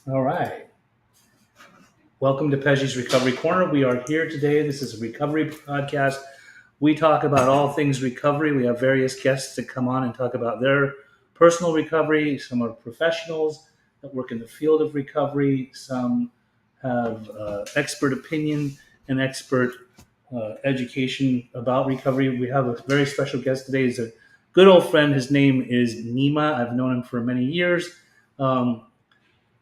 All right. Welcome to Pej's Recovery Corner. We are here today. This is a recovery podcast. We talk about all things recovery. We have various guests that come on and talk about their personal recovery. Some are professionals that work in the field of recovery. Some have expert opinion and expert education about recovery. We have a very special guest today. He's a good old friend. His name is Nima. I've known him for many years.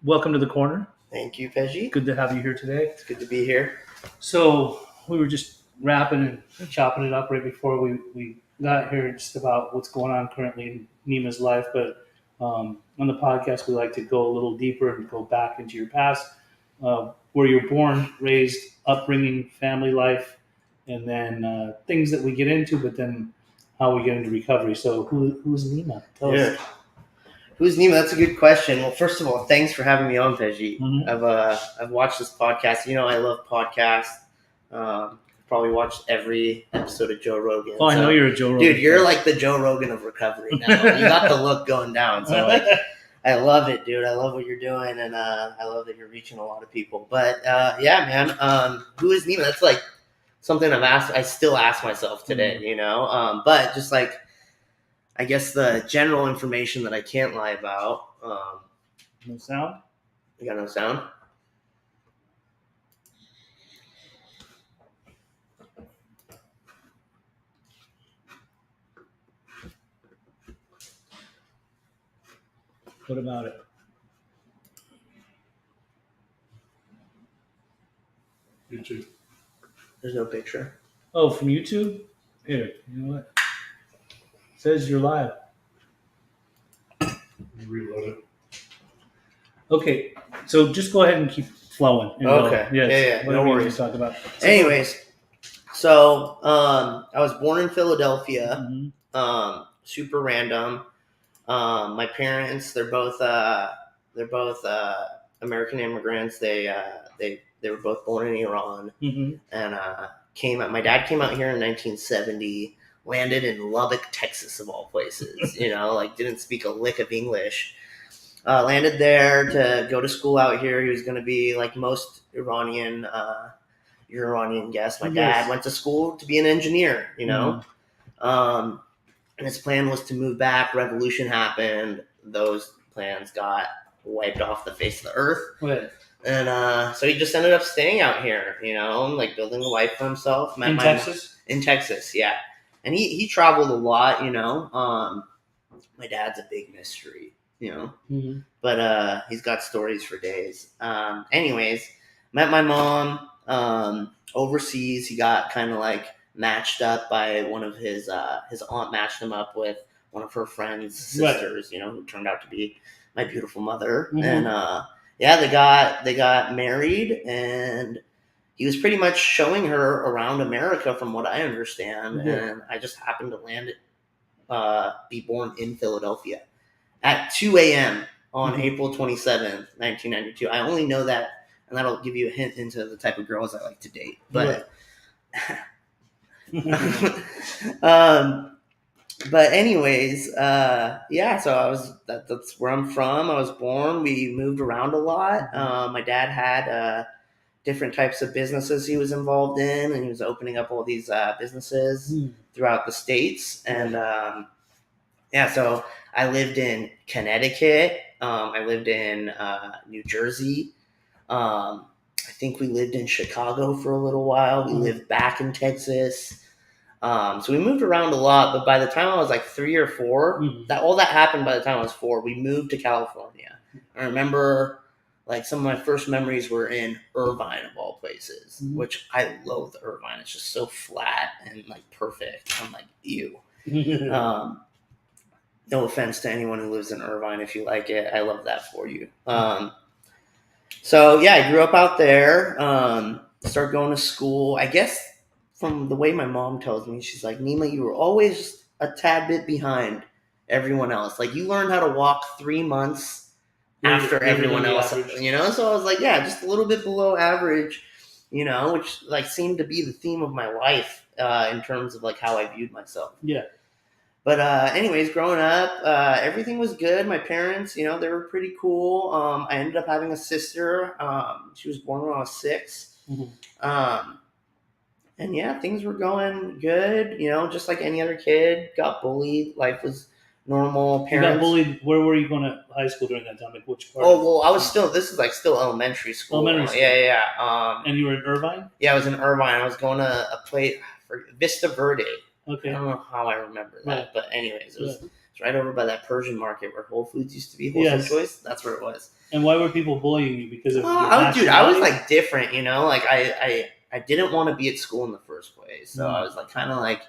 Welcome to the corner. Thank you, Pej. Good to have you here today. It's good to be here. So we were just wrapping and chopping it up right before we got here, just about what's going on currently in Nima's life. But on the podcast, we like to go a little deeper and go back into your past, where you're born, raised, upbringing, family life, and then things that we get into, but then how we get into recovery. So who's Nima? Tell us. Who's Nima? That's a good question. Well, first of all, thanks for having me on, Pej. Mhm. I've watched this podcast. You know, I love podcasts. Probably watched every episode of Joe Rogan. Oh, I know you're a Joe Rogan. Dude, you're like the Joe Rogan of recovery now. You got the look going down. So like, I love it, dude. I love what you're doing, and I love that you're reaching a lot of people. But yeah, man, who is Nima? That's like something I still ask myself today. You know, but just like, I guess the general information that I can't lie about. No sound? You got no sound? What about it? YouTube. There's no picture. Oh, from YouTube? Here, you know what? It says you're live. Reload it. Okay, so just go ahead and keep flowing. Okay. Yes. Yeah. No worries. Talk about. Anyways, so I was born in Philadelphia. Mhm. Super random. My parents, they're both American immigrants. They were both born in Iran, Mhm. and my dad came out here in 1970. Landed in Lubbock, Texas, of all places. You know, like didn't speak a lick of English. Landed there to go to school out here. He was going to be like most Iranian guests. My dad went to school to be an engineer. You know, and his plan was to move back. Revolution happened. Those plans got wiped off the face of the earth. Right. And so he just ended up staying out here. You know, like building a life for himself. In Texas? In Texas, yeah. And he traveled a lot. You know, my dad's a big mystery. You know, but he's got stories for days. Anyways, met my mom overseas. He got kind of like matched up by one of his aunt matched him up with one of her friend's sisters. You know, who turned out to be my beautiful mother. And yeah, they got married, and he was pretty much showing her around America, from what I understand. And I just happened to be born in Philadelphia at 2 a.m. on April 27th, 1992. I only know that, and that'll give you a hint into the type of girls I like to date. But, but anyways, yeah. So that's where I'm from. I was born. We moved around a lot. My dad had different types of businesses he was involved in, and he was opening up all these businesses throughout the states. And yeah, so I lived in Connecticut. I lived in New Jersey. I think we lived in Chicago for a little while. We lived back in Texas. So we moved around a lot. But by the time I was like 3 or 4, all that happened by the time I was 4. We moved to California. I remember like some of my first memories were in Irvine, of all places, which I loathe Irvine. It's just so flat and like perfect. I'm like, ew. No offense to anyone who lives in Irvine. If you like it, I love that for you. So yeah, I grew up out there. Started going to school. I guess from the way my mom tells me, she's like, Nima, you were always a tad bit behind everyone else. Like you learned how to walk 3 months after everyone else. Average. You know, so I was like, yeah, just a little bit below average. You know, which like seemed to be the theme of my life in terms of like how I viewed myself. Yeah. But anyways, growing up, everything was good. My parents, you know, they were pretty cool. I ended up having a sister. She was born when I was 6. Mm-hmm. And yeah, things were going good. You know, just like any other kid, got bullied. Life was normal. You got Parents. bullied. Where were you going to high school during that time? Like which part? Oh well, I was still. This is like still elementary school. Elementary school. Yeah. And you were in Irvine? Yeah, I was in Irvine. I was going to a place for Vista Verde. Okay. I don't know how I remember that, Right. but anyways, it was right over by that Persian market where Whole Foods used to be. Wholesome Choice. That's where it was. And why were people bullying you? Because of your dude, I was nationality? like different, you know. Like I didn't want to be at school in the first place, so I was like kind of like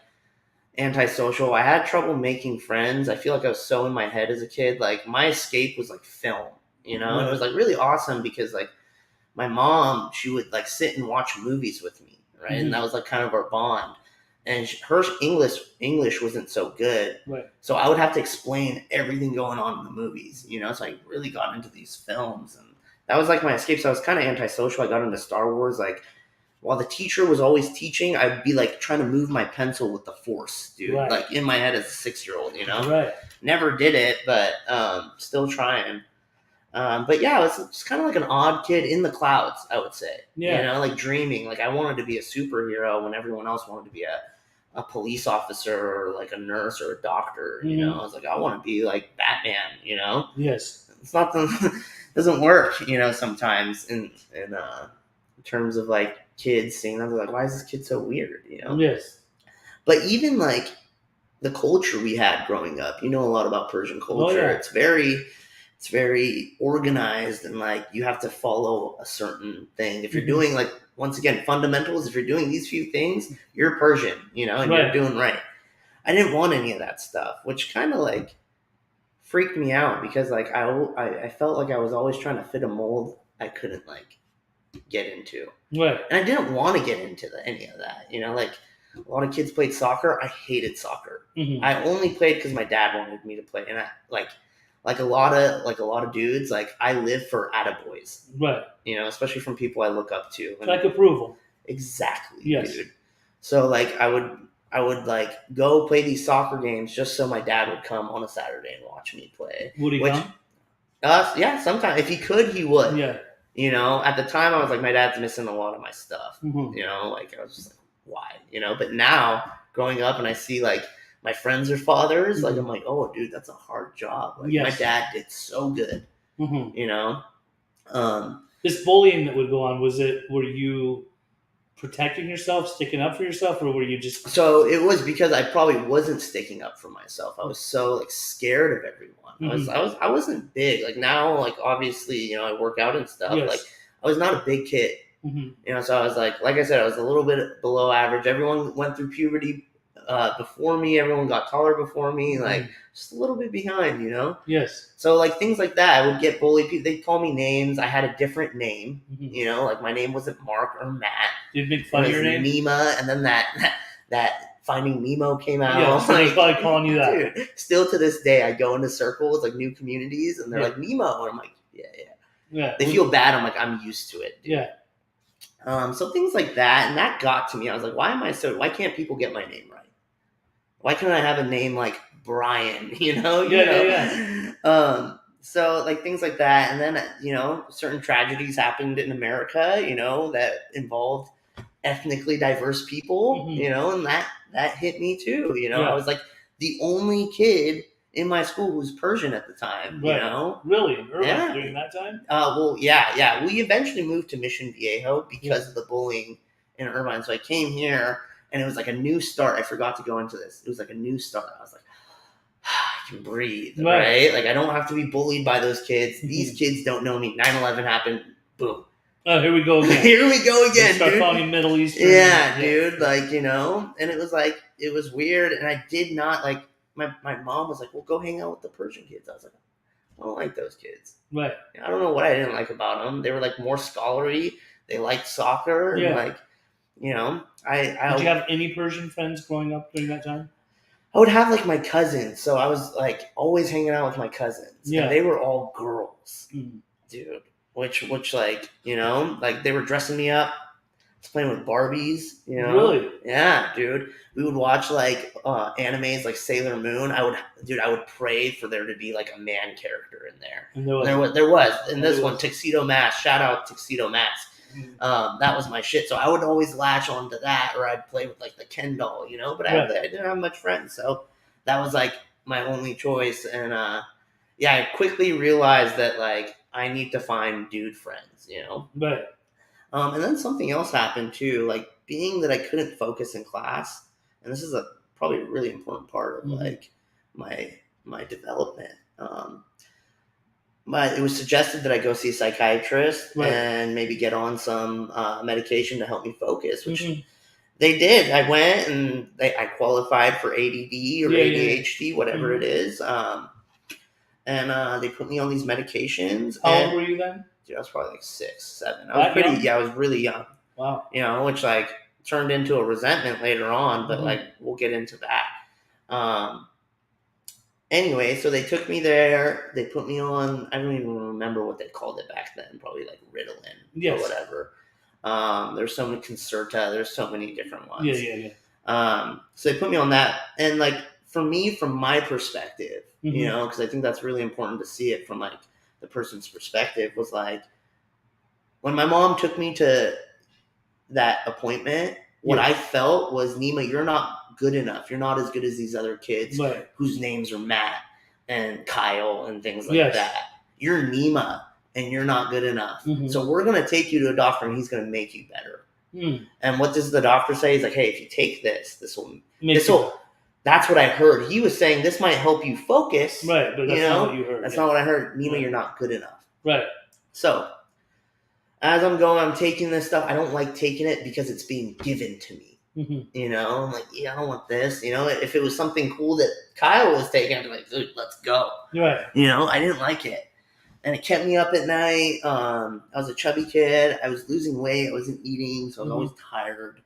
antisocial. I had trouble making friends. I feel like I was so in my head as a kid. Like my escape was like film, you know. And it was like really awesome because like my mom, she would like sit and watch movies with me, right? Mhm. And that was like kind of our bond. And her English wasn't so good, Right. so I would have to explain everything going on in the movies, you know. So I really got into these films, and that was like my escape. So I was kind of antisocial. I got into Star Wars. Like while the teacher was always teaching, I'd be like trying to move my pencil with the Force, dude. Right. Like in my head as a 6-year-old, you know. Right. Never did it, but still trying. But yeah, I was just kind of like an odd kid in the clouds, I would say. Yeah. You know, like dreaming. Like I wanted to be a superhero when everyone else wanted to be a police officer or like a nurse or a doctor. You know, I was like, I want to be like Batman. You know. Yes. It's not doesn't work. You know, sometimes in terms of like kids seeing them, they're like, why is this kid so weird? You know. Yes. But even like the culture we had growing up, you know a lot about Persian culture. Oh, yeah. It's very organized, and like you have to follow a certain thing. If you're doing like, once again, fundamentals, if you're doing these few things, you're Persian, you know, and you're doing right. I didn't want any of that stuff, which kind of like freaked me out because like I felt like I was always trying to fit a mold I couldn't like get into. Right. And I didn't want to get into any of that, you know, like a lot of kids played soccer. I hated soccer. Mm-hmm. I only played because my dad wanted me to play, and I like a lot of dudes. Like I live for attaboys, right? You know, especially from people I look up to. And like approval. Exactly, yes. Dude. So like I would like go play these soccer games just so my dad would come on a Saturday and watch me play. Would he come? Yeah, sometimes if he could, he would. Yeah. You know, at the time I was like, my dad's missing a lot of my stuff. Mm-hmm. You know, like I was just like, why? You know, but now growing up and I see like my friends are fathers, like I'm like, oh dude, that's a hard job. Like my dad did so good. Mm-hmm. You know? This bullying that would go on, were you protecting yourself, sticking up for yourself, or were you just... So it was because I probably wasn't sticking up for myself. I was so like scared of everyone. Mm-hmm. I wasn't big. Like now, like obviously, you know, I work out and stuff. Yes. Like I was not a big kid. Mm-hmm. You know, so I was like I said, I was a little bit below average. Everyone went through puberty before me. Everyone got taller before me. Like just a little bit behind, you know. Yes. So like things like that, I would get bullied. They'd call me names. I had a different name. Mm-hmm. You know, like my name wasn't Mark or Matt. You'd make fun of your name. Nima, and then that Finding Nemo came out. Yeah, so they're probably calling you that. Dude, still to this day, I go into circles like new communities, and they're like Nemo, and I'm like, yeah. They feel bad. I'm like, I'm used to it. Dude. Yeah. So things like that, and that got to me. I was like, why can't people get my name right? Why can't I have a name like Brian? You know? Yeah. So like things like that, and then you know, certain tragedies happened in America, you know, that involved ethnically diverse people, you know, and that hit me too. You know, I was like the only kid in my school who was Persian at the time. Right. You know, really, in Irvine during that time. Well, yeah. We eventually moved to Mission Viejo because of the bullying in Irvine. So I came here, and it was like a new start. I forgot to go into this. It was like a new start. I was like, I can breathe, right? Like I don't have to be bullied by those kids. These kids don't know me. 9/11 happened. Boom. Oh, here we go again. Here we go again, start dude. calling Middle Eastern. Yeah, dude. Like, you know, and it was like, it was weird. And I did not like, my mom was like, well, go hang out with the Persian kids. I was like, I don't like those kids. Right. I don't know what I didn't like about them. They were like more scholarly. They liked soccer. And like, you know, Did you have any Persian friends growing up during that time? I would have like my cousins. So I was like always hanging out with my cousins. Yeah. And they were all girls, dude. Which like, you know, like they were dressing me up playing with Barbies, you know? Really? Yeah, dude. We would watch like animes like Sailor Moon. I would pray for there to be like a man character in there. And There was in this There one, was. Tuxedo Mask. Shout out Tuxedo Mask. That was my shit. So I would always latch onto that, or I'd play with like the Ken doll, you know. But I didn't have much friends, so that was like my only choice. And yeah, I quickly realized that like I need to find dude friends, you know. Right. And then something else happened too, like being that I couldn't focus in class, and this is probably a really important part of like my development. But it was suggested that I go see a psychiatrist and maybe get on some medication to help me focus, which they did. I went and I qualified for ADD or ADHD, whatever it is. And they put me on these medications. How old were you then? Dude, I was probably like 6, 7. I was young? Yeah, I was really young. Wow. You know, which like turned into a resentment later on, but like we'll get into that. Anyway, so they took me there. They put me on. I don't even remember what they called it back then. Probably like Ritalin or whatever. There's so many Concerta. There's so many different ones. So they put me on that, and like for me, from my perspective, you know, because I think that's really important to see it from like the person's perspective, was like when my mom took me to that appointment, what I felt was, Nima, you're not good enough. You're not as good as these other kids whose names are Matt and Kyle and things like that. You're Nima and you're not good enough. So we're going to take you to a doctor and he's going to make you better. And what does the doctor say? He's like, hey, if you take this will. That's what I heard. He was saying this might help you focus. Right, but that's not what you heard. That's not what I heard. Nima, you're not good enough. Right. So as I'm going, I'm taking this stuff. I don't like taking it because it's being given to me. You know, I'm like, yeah, I don't want this. You know, if it was something cool that Kyle was taking, I'd be like, dude, let's go. Right. You know, I didn't like it. And it kept me up at night. I was a chubby kid. I was losing weight. I wasn't eating, so I was always tired.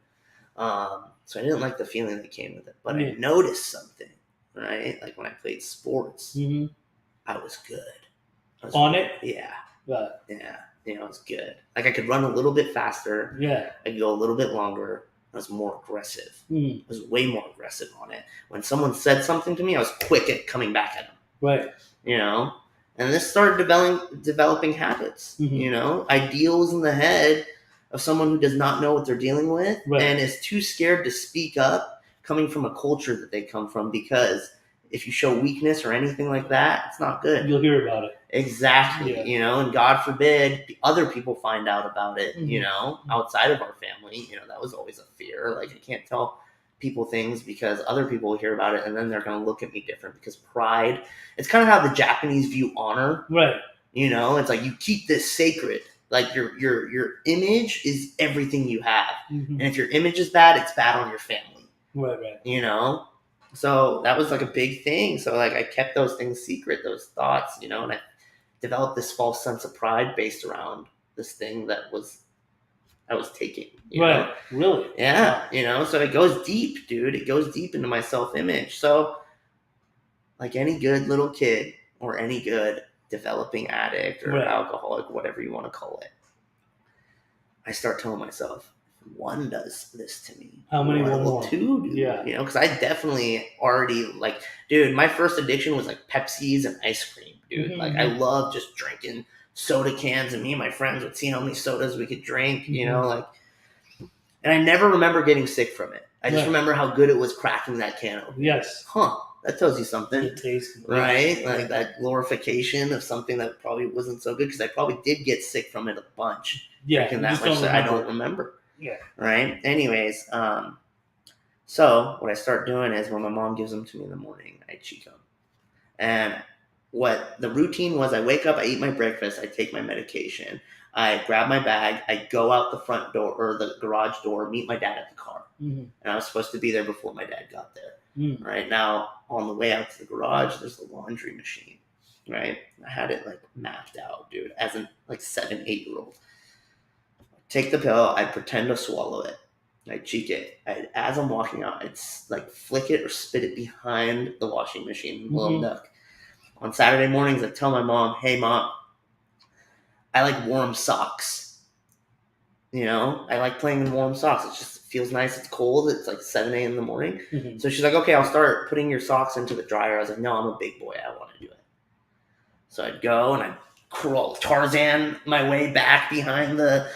So I didn't like the feeling that came with it. But I noticed something, right? Like when I played sports, I was good. On it? Yeah. Right. Yeah. You know, it was good. Like I could run a little bit faster. Yeah. I could go a little bit longer. I was more aggressive. I was way more aggressive on it. When someone said something to me, I was quick at coming back at them. Right. You know? And this started developing habits. You know? Ideals in the head of someone who does not know what they're dealing with and is too scared to speak up, coming from a culture that they come from, because if you show weakness or anything like that, it's not good. You'll hear about it. Exactly. You know, and God forbid other people find out about it, you know, outside of our family. You know, that was always a fear. Like, I can't tell people things because other people will hear about it and then they're going to look at me different, because pride, it's kind of how the Japanese view honor. Right. You know, it's like you keep this sacred. Like your image is everything you have. And if your image is bad, it's bad on your family. Right, right. You know? So that was like a big thing. So like I kept those things secret, those thoughts, you know, and I developed this false sense of pride based around this thing that I was taking. You know? Really? Yeah. You know, so it goes deep, dude. It goes deep into my self-image. So like any good little kid or any good developing addict or alcoholic, whatever you want to call it, I start telling myself, one does this to me, how many will two do? Yeah. You know, because I definitely already, like, dude, my first addiction was like Pepsis and ice cream, dude. Like I love just drinking soda cans, and me and my friends would see how many sodas we could drink, you know, like, and I never remember getting sick from it. I just remember how good it was cracking that can open. Yes. That tells you something. It tastes right? Like that glorification of something that probably wasn't so good, because I probably did get sick from it a bunch. Yeah. That much that I don't remember. Yeah. Right? Anyways, so what I start doing is when my mom gives them to me in the morning, I cheat them. And what the routine was, I wake up, I eat my breakfast, I take my medication, I grab my bag, I go out the front door or the garage door, meet my dad at the car. And I was supposed to be there before my dad got there. Right now, on the way out to the garage, there's the laundry machine. Right? I had it like mapped out, dude, as a like 7, 8-year-old. Take the pill, I pretend to swallow it. I cheek it. As I'm walking out, I'd like flick it or spit it behind the washing machine, little nook. On Saturday mornings, I tell my mom, hey, Mom, I like warm socks. You know, I like playing in warm socks. It just feels nice. It's cold. It's like 7 a.m. in the morning. Mm-hmm. So she's like, okay, I'll start putting your socks into the dryer. I was like, no, I'm a big boy. I want to do it. So I'd go and I'd crawl Tarzan my way back behind the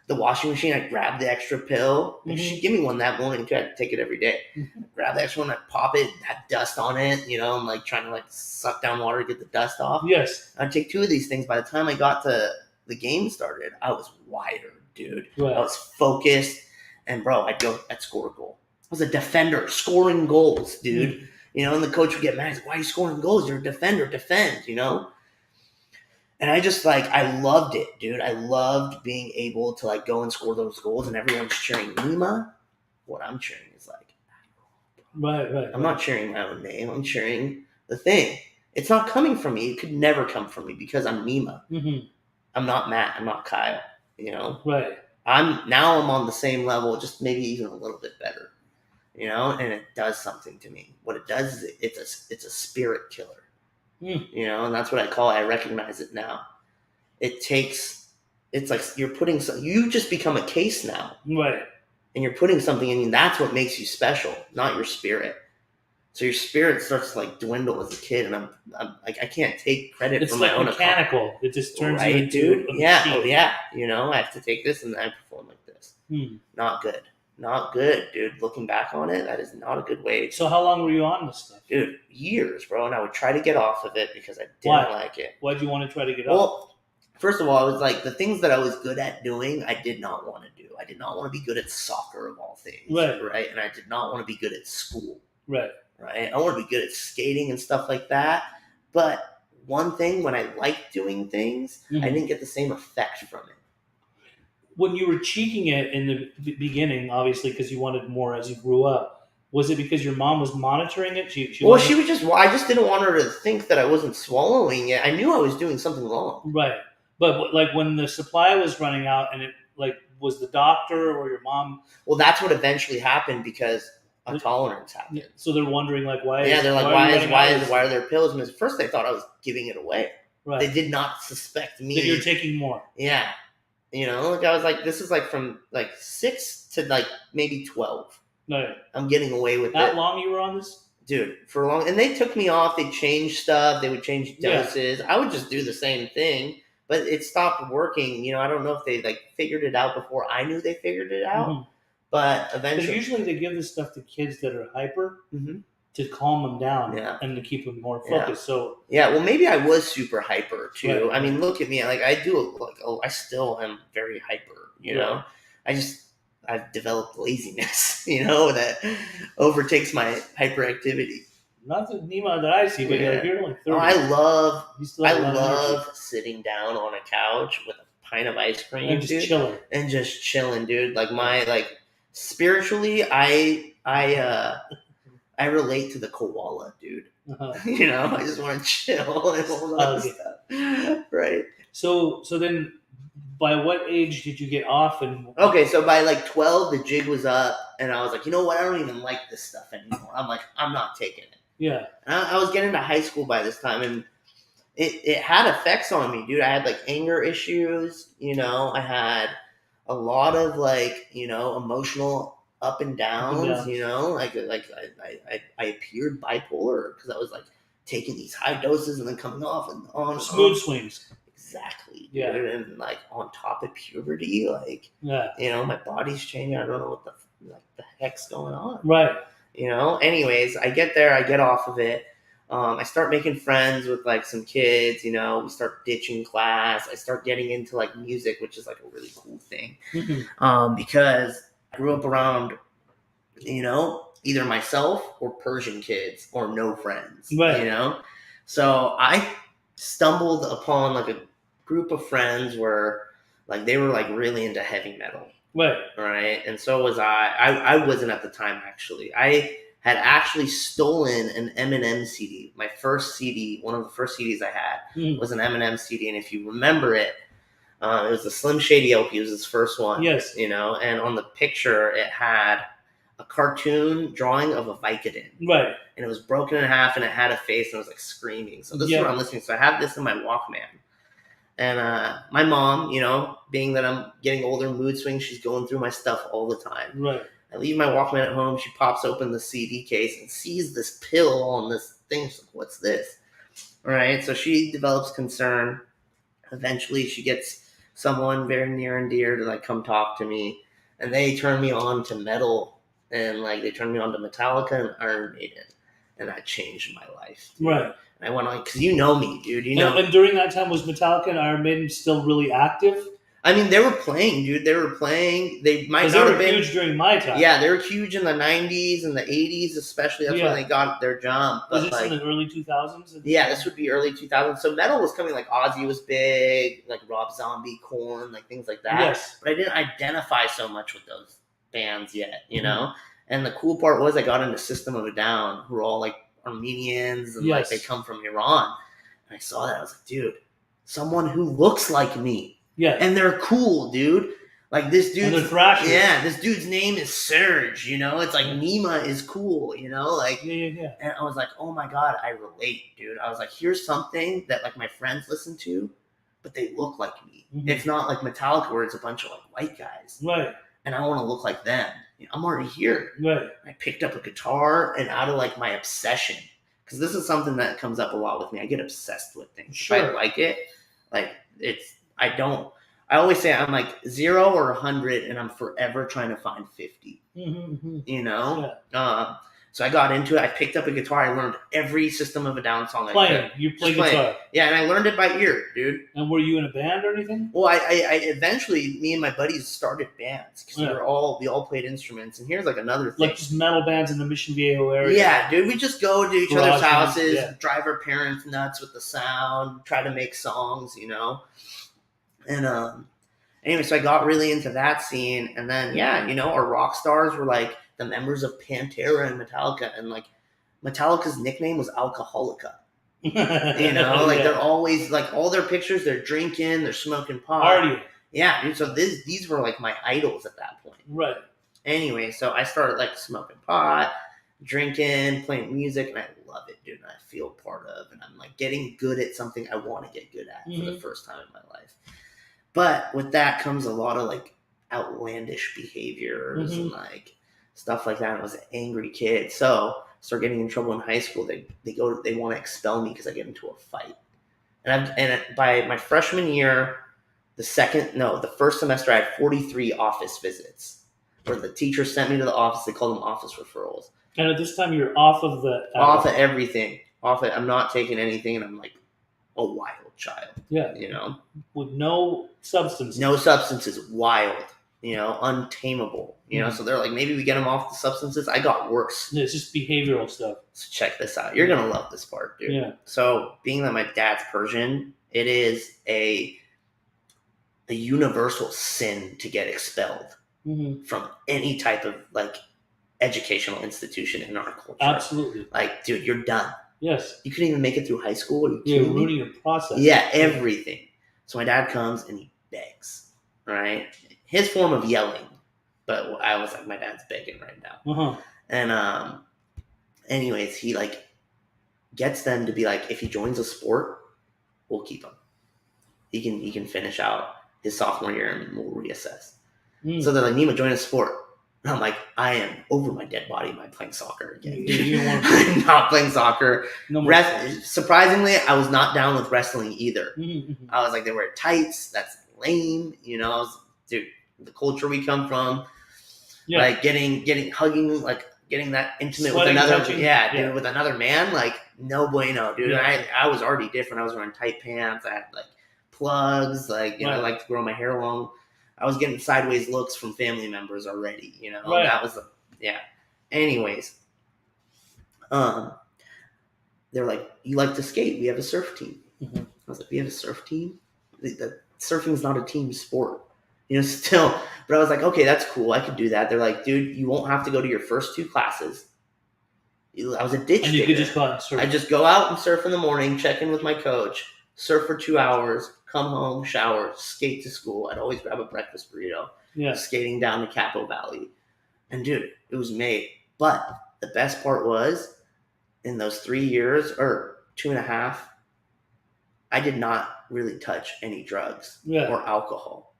washing machine. I'd grab the extra pill. And she'd give me one that morning too. I'd take it every day. I'd grab the extra one, I'd pop it, had dust on it, you know, I'm like trying to like suck down water to get the dust off. Yes. I'd take 2 of these things. By the time I got to the game started, I was wired, dude. Right. I was focused, and bro, I'd score a goal. I was a defender, scoring goals, dude. Mm-hmm. You know, and the coach would get mad. He's like, why are you scoring goals? You're a defender, defend, you know? And I just like, I loved it, dude. I loved being able to like go and score those goals, and everyone's cheering Nima. What I'm cheering is like, Right. I'm not cheering my own name. I'm cheering the thing. It's not coming from me. It could never come from me because I'm Nima. Mm-hmm. I'm not Matt. I'm not Kyle. You know. Right. I'm on the same level, just maybe even a little bit better. You know, and it does something to me. What it does is it's a spirit killer. Mm. You know, and that's what I call it. I recognize it now. It's like you just become a case now. Right. And you're putting something in you. That's what makes you special, not your spirit. So your spirit starts to like dwindle as a kid, and I'm like, I can't take credit for my own. It's like mechanical. It just turns you into dude. a Yeah. machine. Oh yeah. You know, I have to take this and I perform like this. Not good. Not good, dude. Looking back on it, that is not a good way. So how long were you on this stuff? Dude, years, bro. And I would try to get off of it because I didn't like it. Why'd you want to try to get off? Well, first of all, I was like, the things that I was good at doing, I did not want to do. I did not want to be good at soccer of all things. Right. And I did not want to be good at school. Right. I want to be good at skating and stuff like that. But one thing, when I liked doing things, I didn't get the same effect from it. When you were cheeking it in the beginning, obviously, because you wanted more as you grew up, was it because your mom was monitoring it? She was just, I just didn't want her to think that I wasn't swallowing it. I knew I was doing something wrong. Right. But like when the supply was running out and it like, was the doctor or your mom? Well, that's what eventually happened because a tolerance happened. So they're wondering like, why? Yeah, they're like, why are there pills? And at first they thought I was giving it away. Right. They did not suspect me. That you're taking more. Yeah. You know, like I was like, this is like from like 6 to like maybe 12. No. I'm getting away with that long you were on this? Dude, for a long, and they took me off, they changed stuff, they would change doses. I would just do the same thing, but it stopped working. You know, I don't know if they like figured it out before I knew they figured it out, but eventually. Usually they give this stuff to kids that are hyper to calm them down and to keep them more focused. So well, maybe I was super hyper too. Right. I mean, look at me, like I do, like I still am very hyper. You know, I've developed laziness, you know, that overtakes my hyperactivity. Not the Nima that I see, but you're like 30. I love sitting down on a couch with a pint of ice cream and just chilling, dude. Like spiritually, I relate to the koala, dude. You know, I just want to chill and all that stuff. Right. So then, by what age did you get off? Okay, so by like 12, the jig was up, and I was like, you know what? I don't even like this stuff anymore. I'm like, I'm not taking it. Yeah. And I was getting to high school by this time, and it had effects on me, dude. I had like anger issues. You know, I had a lot of like, you know, emotional up and downs. You know, like I appeared bipolar because I was like taking these high doses and then coming off and on. Mood swings. Exactly. Yeah. Dude. And like on top of puberty, like you know, my body's changing. I don't know what the heck's going on. Right. You know. Anyways, I get there. I get off of it. I start making friends with like some kids. You know, we start ditching class. I start getting into like music, which is like a really cool thing. Because I grew up around, you know, either myself or Persian kids or no friends. Right. You know, so I stumbled upon like a group of friends where like they were like really into heavy metal. Right. And so was I. I wasn't at the time, actually. I had actually stolen an Eminem CD. My first CD, one of the first CDs I had was an Eminem CD. And if you remember it, it was the Slim Shady LP. It was his first one. Yes. You know, and on the picture it had a cartoon drawing of a Vicodin. Right. And it was broken in half and it had a face and it was like screaming. So this is what I'm listening to. So I have this in my Walkman. And my mom, being that I'm getting older, mood swings, she's going through my stuff all the time. Right. I leave my Walkman at home. She pops open the CD case and sees this pill on this thing. She's like, "What's this?" All right. So she develops concern. Eventually, she gets someone very near and dear to like come talk to me, and they turn me on to metal, and like they turned me on to Metallica and Iron Maiden, and that changed my life. Dude. Right. And I went on because you know me, dude. You know. And during that time, was Metallica and Iron Maiden still really active? I mean, they were playing, dude. They were playing. They might not have been huge during my time. Yeah, they were huge in the '90s and the '80s, especially. That's when they got their jump. Was this in the early 2000s? Yeah, this would be early 2000s. So metal was coming. Like Ozzy was big, like Rob Zombie, Korn, like things like that. Yes. But I didn't identify so much with those bands yet, you know. And the cool part was I got into System of a Down, who were all like Armenians and like they come from Iran. And I saw that. I was like, dude, someone who looks like me. Yeah. And they're cool, dude. Like this dude. And they're thrashers. Yeah, this dude's name is Serge, you know? It's like Nima is cool, you know? Like Yeah. And I was like, oh my God, I relate, dude. I was like, here's something that like my friends listen to, but they look like me. Mm-hmm. It's not like Metallica where it's a bunch of like white guys. Right. And I want to look like them. I'm already here. Right. I picked up a guitar and out of like my obsession, because this is something that comes up a lot with me. I get obsessed with things. Sure. If I like it, like I always say I'm like 0 or 100 and I'm forever trying to find 50, you know? Yeah. So I got into it. I picked up a guitar. I learned every System of a Down song. You play guitar? Yeah, and I learned it by ear, dude. And were you in a band or anything? Well, I eventually, me and my buddies started bands because we all played instruments. And here's like another thing. Like just metal bands in the Mission Viejo area? Yeah, dude. We just go to each other's houses, drive our parents nuts with the sound, try to make songs, you know? And anyway, so I got really into that scene, and then our rock stars were like the members of Pantera and Metallica, and like Metallica's nickname was Alcoholica. Like they're always like all their pictures, they're drinking, they're smoking pot. Partying. Yeah, dude. So these were like my idols at that point. Right. Anyway, so I started like smoking pot, drinking, playing music, and I love it, dude. And I feel part of, and I'm like getting good at something I want to get good at for the first time in my life. But with that comes a lot of like outlandish behaviors and like stuff like that. And I was an angry kid, so I started getting in trouble in high school. They want to expel me because I get into a fight. And by my freshman year, the first semester, I had 43 office visits where the teacher sent me to the office. They called them office referrals. And at this time, you're off of everything. I'm not taking anything, and I'm like a wild child. Yeah. With no substances. No substances. Wild. Untamable. So they're like, maybe we get them off the substances. I got worse. It's just behavioral stuff. So check this out. You're going to love this part, dude. Yeah. So being that my dad's Persian, it is a universal sin to get expelled from any type of like educational institution in our culture. Absolutely. Like, dude, you're done. Yes. You couldn't even make it through high school. You're ruining your process. Yeah, everything. So my dad comes and he begs, right? His form of yelling, but I was like, my dad's begging right now. And anyways, he like gets them to be like, if he joins a sport, we'll keep him. He can finish out his sophomore year and we'll reassess. So they're like, Nima, join a sport. And I'm like, I am over my dead body. Am I playing soccer again? I'm not playing soccer. No surprisingly, I was not down with wrestling either. I was like, they wear tights. That's lame. Dude, the culture we come from, like hugging, like getting that intimate with another, dude, with another man, like no bueno, dude. Yeah. I was already different. I was wearing tight pants. I had like plugs, like I like to grow my hair long. I was getting sideways looks from family members already, That was Anyways, they're like, you like to skate? We have a surf team. I was like, we have a surf team? The surfing is not a team sport, still. But I was like, okay, that's cool. I could do that. They're like, dude, you won't have to go to your first 2 classes. I was a ditch and you could just go out and surf. I just go out and surf in the morning, check in with my coach, surf for 2 hours, come home, shower, skate to school. I'd always grab a breakfast burrito. Yeah. Skating down the Capo Valley. And dude, it was made. But the best part was, in those 3 years, or 2.5, I did not really touch any drugs Yeah. or alcohol.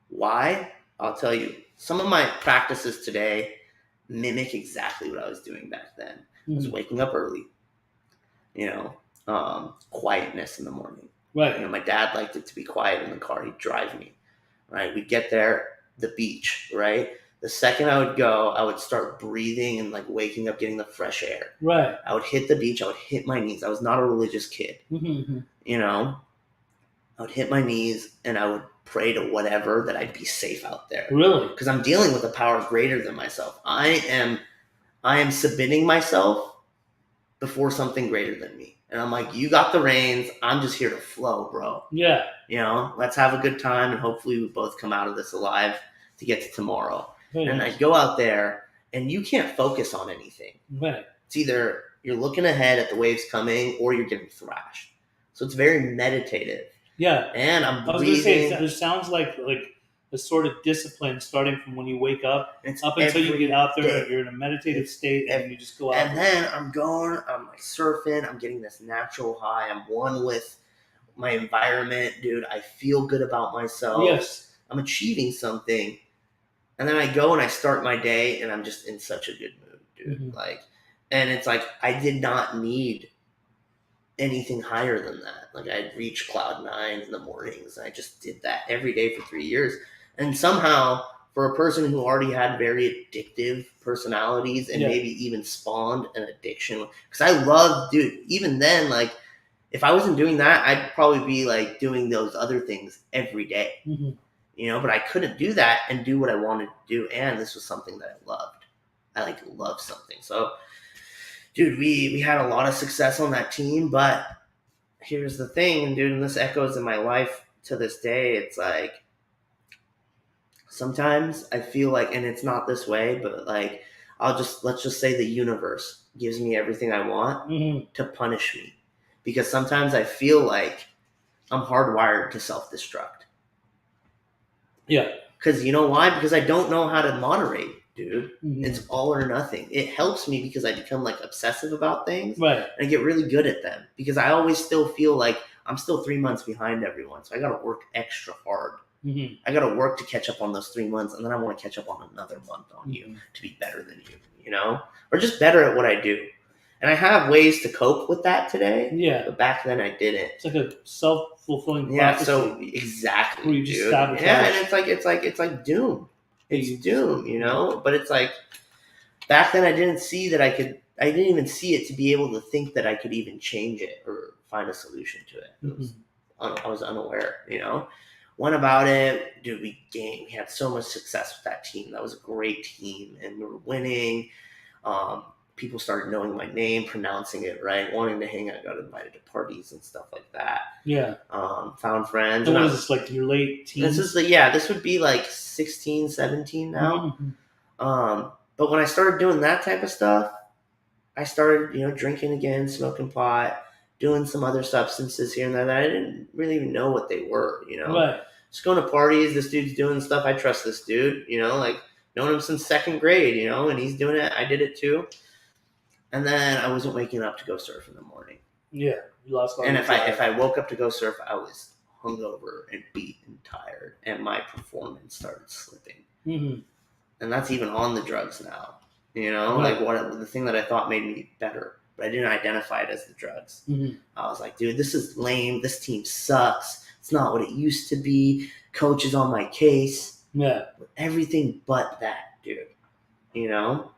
Why? I'll tell you. Some of my practices today mimic exactly what I was doing back then. I was waking up early, quietness in the morning. Right. My dad liked it to be quiet in the car. He'd drive me, right? We'd get there, the beach, right? The second I would go, I would start breathing and like waking up, getting the fresh air. Right. I would hit the beach. I would hit my knees. I was not a religious kid, I would hit my knees and I would pray to whatever that I'd be safe out there. Really? Because I'm dealing with a power greater than myself. I am submitting myself before something greater than me. And I'm like, you got the reins. I'm just here to flow, bro. Yeah. Let's have a good time and hopefully we both come out of this alive to get to tomorrow. Right. And I go out there and you can't focus on anything. Right. It's either you're looking ahead at the waves coming or you're getting thrashed. So it's very meditative. Yeah. And I'm breathing. I was going to say, it sounds like a sort of discipline starting from when you wake up up until you get out there. You're in a meditative state and you just go out. And then I'm like surfing. I'm getting this natural high. I'm one with my environment, dude. I feel good about myself. Yes. I'm achieving something. And then I go and I start my day and I'm just in such a good mood, dude. Mm-hmm. And it's like I did not need anything higher than that. Like I'd reach cloud 9 in the mornings. I just did that every day for 3 years. And somehow, for a person who already had very addictive personalities and maybe even spawned an addiction, because I love, dude, even then, like, if I wasn't doing that, I'd probably be like doing those other things every day, but I couldn't do that and do what I wanted to do. And this was something that I loved. I love something. So, dude, we had a lot of success on that team, but here's the thing, dude, and this echoes in my life to this day. It's like, sometimes I feel like, and it's not this way, but like, let's just say the universe gives me everything I want to punish me. Because sometimes I feel like I'm hardwired to self-destruct. Yeah. Because you know why? Because I don't know how to moderate, dude. It's all or nothing. It helps me because I become like obsessive about things. Right. And I get really good at them. Because I always still feel like I'm still 3 months behind everyone. So I got to work extra hard. I got to work to catch up on those 3 months, and then I want to catch up on another month on you to be better than you, or just better at what I do. And I have ways to cope with that today. Yeah. But back then I didn't. It's like a self-fulfilling prophecy. Yeah, so exactly. Where you just sabotage. Yeah, and it's like doom. It's doom, But it's like back then I didn't even see it to be able to think that I could even change it or find a solution to it. I was unaware, Went about it, dude, we had so much success with that team. That was a great team, and we were winning. People started knowing my name, pronouncing it right, wanting to hang out, got invited to parties and stuff like that. Yeah. Found friends. And what is this, like your late teens? This would be like 16, 17 now. But when I started doing that type of stuff, I started, drinking again, smoking pot, doing some other substances here and there that I didn't really even know what they were, Right. Just going to parties, this dude's doing stuff, I trust this dude, like known him since second grade, and he's doing it, I did it too. And then I wasn't waking up to go surf in the morning. Yeah, you lost all. And if I woke up to go surf, I was hungover and beat and tired, and my performance started slipping. And that's even on the drugs now, Right. Like the thing that I thought made me better. But I didn't identify it as the drugs. I was like, dude, this is lame. This team sucks. It's not what it used to be. Coach is on my case. Yeah. Everything but that, dude. And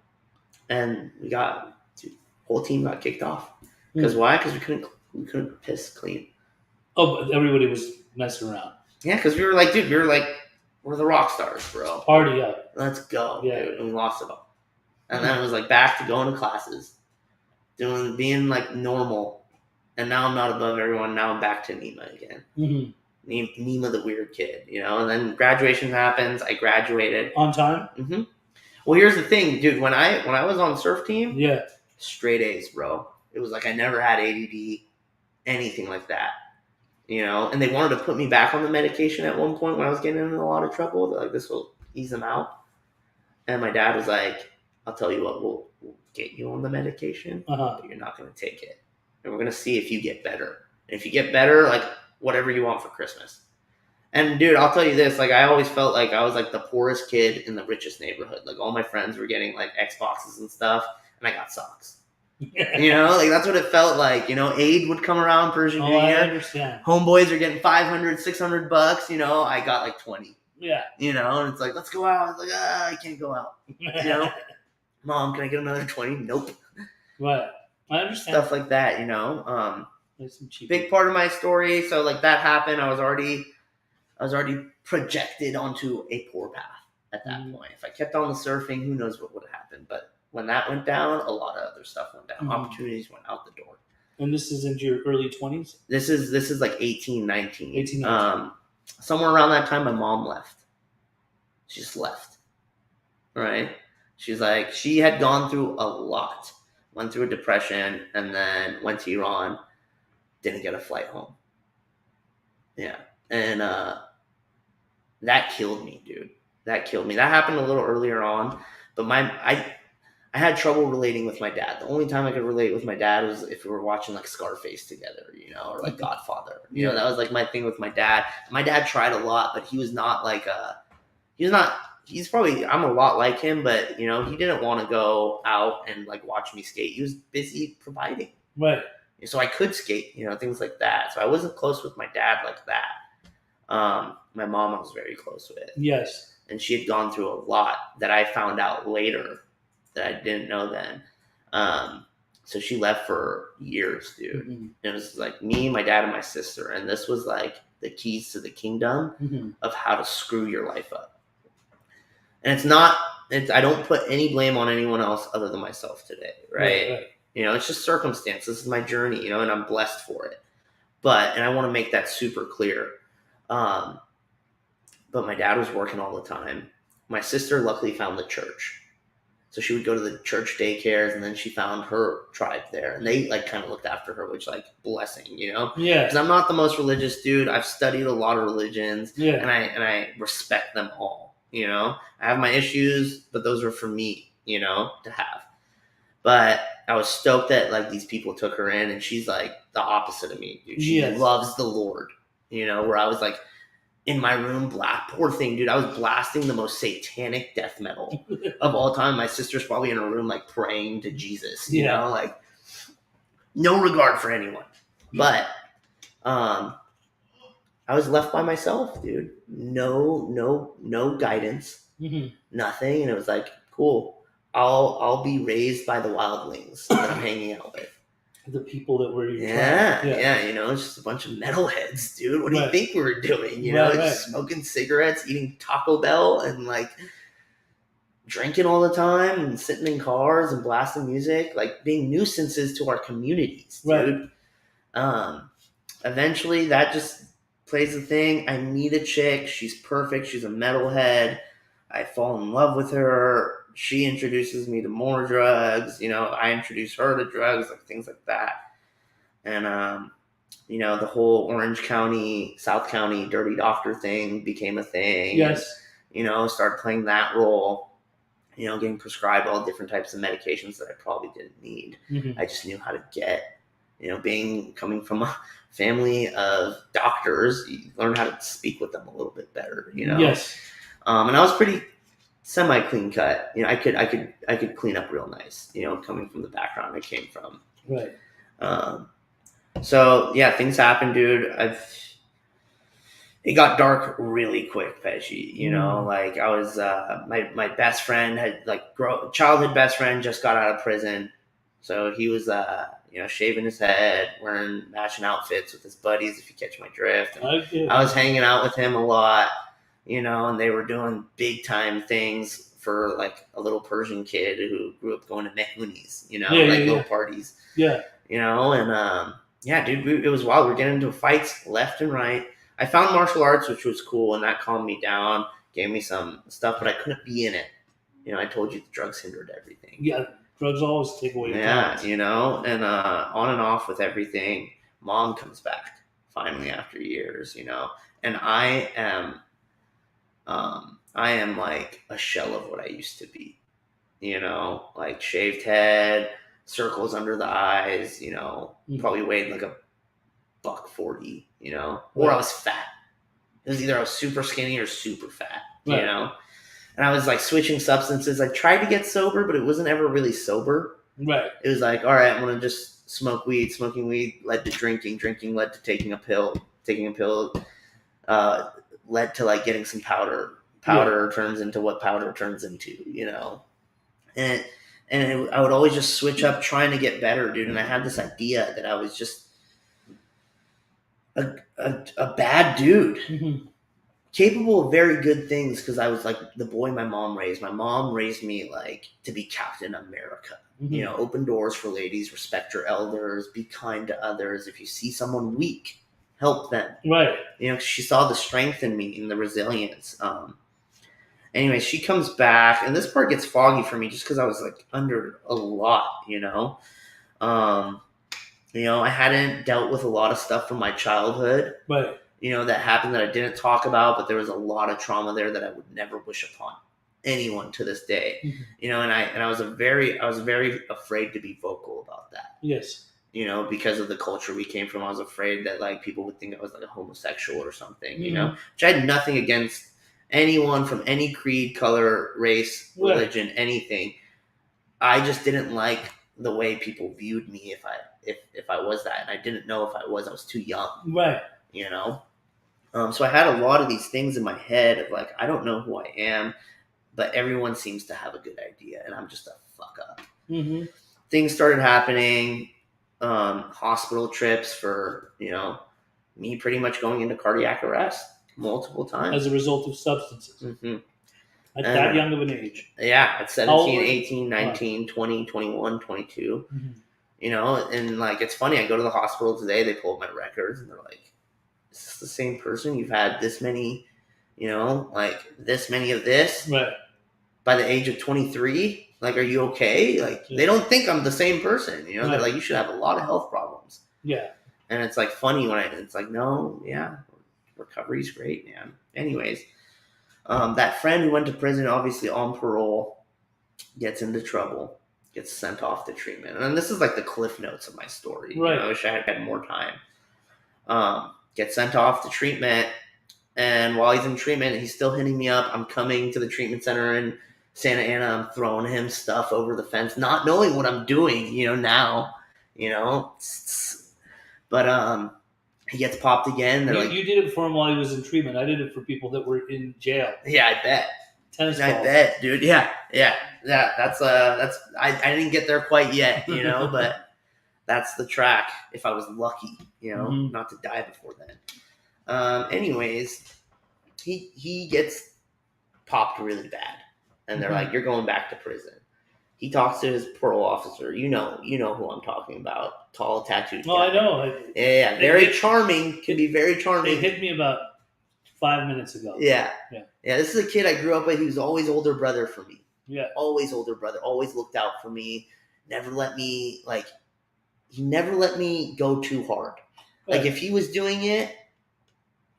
whole team got kicked off. Because why? Because we couldn't piss clean. Oh, but everybody was messing around. Yeah, because we were like, dude, we're the rock stars, bro. Party up. Let's go, dude. And we lost it all. And then it was like back to going to classes. Being like normal, and now I'm not above everyone. Now I'm back to Nima again. Nima the weird kid, And then graduation happens. I graduated on time. Well, here's the thing, dude. When I was on surf team, straight A's, bro. It was like I never had ADD, anything like that, And they wanted to put me back on the medication at one point when I was getting in a lot of trouble. They're like, this will ease them out. And my dad was like, I'll tell you what, we'll get you on the medication, but you're not going to take it. And we're going to see if you get better. And if you get better, like, whatever you want for Christmas. And dude, I'll tell you this, like I always felt like I was like the poorest kid in the richest neighborhood. Like all my friends were getting like Xboxes and stuff, and I got socks. Like that's what it felt like. Aid would come around Persian New I Year. understand. Homeboys are getting $500, $600. I got like 20. Yeah. And it's like, let's go out. It's like, I can't go out. Mom, can I get another 20? Nope. Right. I understand. Stuff like that. Big part of my story. So like that happened. I was already projected onto a poor path at that point. If I kept on the surfing, who knows what would have happened. But when that went down, a lot of other stuff went down. Opportunities went out the door. And this is into your early 20s? This is like 18, 19. 18, 19. Somewhere around that time, my mom left. She just left. Right? She's like, she had gone through a lot. Went through a depression and then went to Iran. Didn't get a flight home. Yeah. And that killed me, dude. That killed me. That happened a little earlier on. But I had trouble relating with my dad. The only time I could relate with my dad was if we were watching like Scarface together, or like Godfather. That was like my thing with my dad. My dad tried a lot, but he was not like he's probably, I'm a lot like him, but he didn't want to go out and like watch me skate. He was busy providing. Right. So I could skate, things like that. So I wasn't close with my dad like that. My mom I was very close with. Yes. And she had gone through a lot that I found out later that I didn't know then. So she left for years, dude. Mm-hmm. It was like me, my dad, and my sister. And this was like the keys to the kingdom of how to screw your life up. And I don't put any blame on anyone else other than myself today, right? It's just circumstance. This is my journey, and I'm blessed for it. And I want to make that super clear. But my dad was working all the time. My sister luckily found the church. So she would go to the church daycares, and then she found her tribe there. And they like kind of looked after her, which like blessing, Yeah. Because I'm not the most religious dude. I've studied a lot of religions. Yeah. And I respect them all. I have my issues, but those are for me, to have. But I was stoked that like these people took her in, and she's like the opposite of me, dude. She loves the Lord, where I was like in my room, poor thing, dude. I was blasting the most satanic death metal of all time. My sister's probably in her room like praying to Jesus, like no regard for anyone. But I was left by myself, dude. No guidance, nothing. And it was like, cool. I'll be raised by the wildlings that I'm hanging out with. The people that were yeah, it's just a bunch of metalheads, dude. What do you think we were doing? Just smoking cigarettes, eating Taco Bell, and like drinking all the time, and sitting in cars and blasting music, like being nuisances to our communities, dude. Eventually, that just plays the thing. I meet a chick. She's perfect. She's a metalhead. I fall in love with her. She introduces me to more drugs. I introduce her to drugs, like things like that. And, the whole Orange County, South County dirty doctor thing became a thing. Yes. And, started playing that role, getting prescribed all different types of medications that I probably didn't need. Mm-hmm. I just knew how to get, coming from a family of doctors, you learn how to speak with them a little bit better, Yes. And I was pretty semi-clean cut. I could clean up real nice, coming from the background I came from. Right. So yeah, things happen, dude. It got dark really quick, Pej. Like I was, my best friend had childhood best friend just got out of prison. So he was, shaving his head, wearing matching outfits with his buddies, if you catch my drift. I was hanging out with him a lot. And they were doing big time things for like a little Persian kid who grew up going to Mehuni's, little parties. Yeah. Dude, it was wild. We're getting into fights left and right. I found martial arts, which was cool, and that calmed me down, gave me some stuff, but I couldn't be in it. I told you the drugs hindered everything. Yeah, drugs always take away your talents. And on and off with everything. Mom comes back finally after years, and I am like a shell of what I used to be, like shaved head, circles under the eyes, probably weighed like a 140, or I was fat. It was either I was super skinny or super fat, Right. And I was like switching substances. I tried to get sober, but it wasn't ever really sober. Right. It was like, all right, I'm going to just smoke weed. Smoking weed led to drinking. Drinking led to taking a pill. Taking a pill led to like getting some powder. Powder turns into what powder turns into, And I would always just switch up trying to get better, dude. And I had this idea that I was just a bad dude. Mm-hmm. Capable of very good things because I was like the boy my mom raised. My mom raised me like to be Captain America. Mm-hmm. Open doors for ladies, respect your elders, be kind to others. If you see someone weak, help them. Right. She saw the strength in me and the resilience. Anyway, she comes back, and this part gets foggy for me just because I was like under a lot. I hadn't dealt with a lot of stuff from my childhood. Right. That happened that I didn't talk about, but there was a lot of trauma there that I would never wish upon anyone to this day. Mm-hmm. And I was very afraid to be vocal about that. Yes. Because of the culture we came from. I was afraid that like people would think I was like a homosexual or something, Mm-hmm. Which I had nothing against anyone from any creed, color, race, religion, anything. I just didn't like the way people viewed me if I was that, and I didn't know if I was too young. Right. So I had a lot of these things in my head of like, I don't know who I am, but everyone seems to have a good idea, and I'm just a fuck up. Mm-hmm. Things started happening, hospital trips for, me pretty much going into cardiac arrest multiple times. As a result of substances. Mm-hmm. At that young of an age. Yeah, at 17, 18, 19, 20, 21, 22. Mm-hmm. And like, it's funny, I go to the hospital today, they pull up my records, and they're like, is this the same person? You've had this many, like this many of this right. by the age of 23. Like, are you okay? Like, They don't think I'm the same person. Right. They're like, you should have a lot of health problems. Yeah. And it's like funny when it's like, no, yeah, recovery's great, man. Anyways, that friend who went to prison, obviously on parole, gets into trouble, gets sent off to treatment. And this is like the cliff notes of my story. Right. I wish I had more time. Gets sent off to treatment, and while he's in treatment, he's still hitting me up. I'm coming to the treatment center in Santa Ana. I'm throwing him stuff over the fence, not knowing what I'm doing, now, But he gets popped again. You did it for him while he was in treatment. I did it for people that were in jail. Yeah, I bet. Tennis balls. I bet, dude. Yeah. That's I didn't get there quite yet, but that's the track. If I was lucky, Mm-hmm. not to die before then. Anyways, he gets popped really bad, and they're like, "You're going back to prison." He talks to his parole officer. You know who I'm talking about. Tall, tattooed. Oh, guy. I know. Yeah, very charming. Can be very charming. They hit me about 5 minutes ago. Yeah. This is a kid I grew up with. He was always older brother for me. Yeah. Always older brother. Always looked out for me. Never let me He never let me go too hard. Right. Like if he was doing it,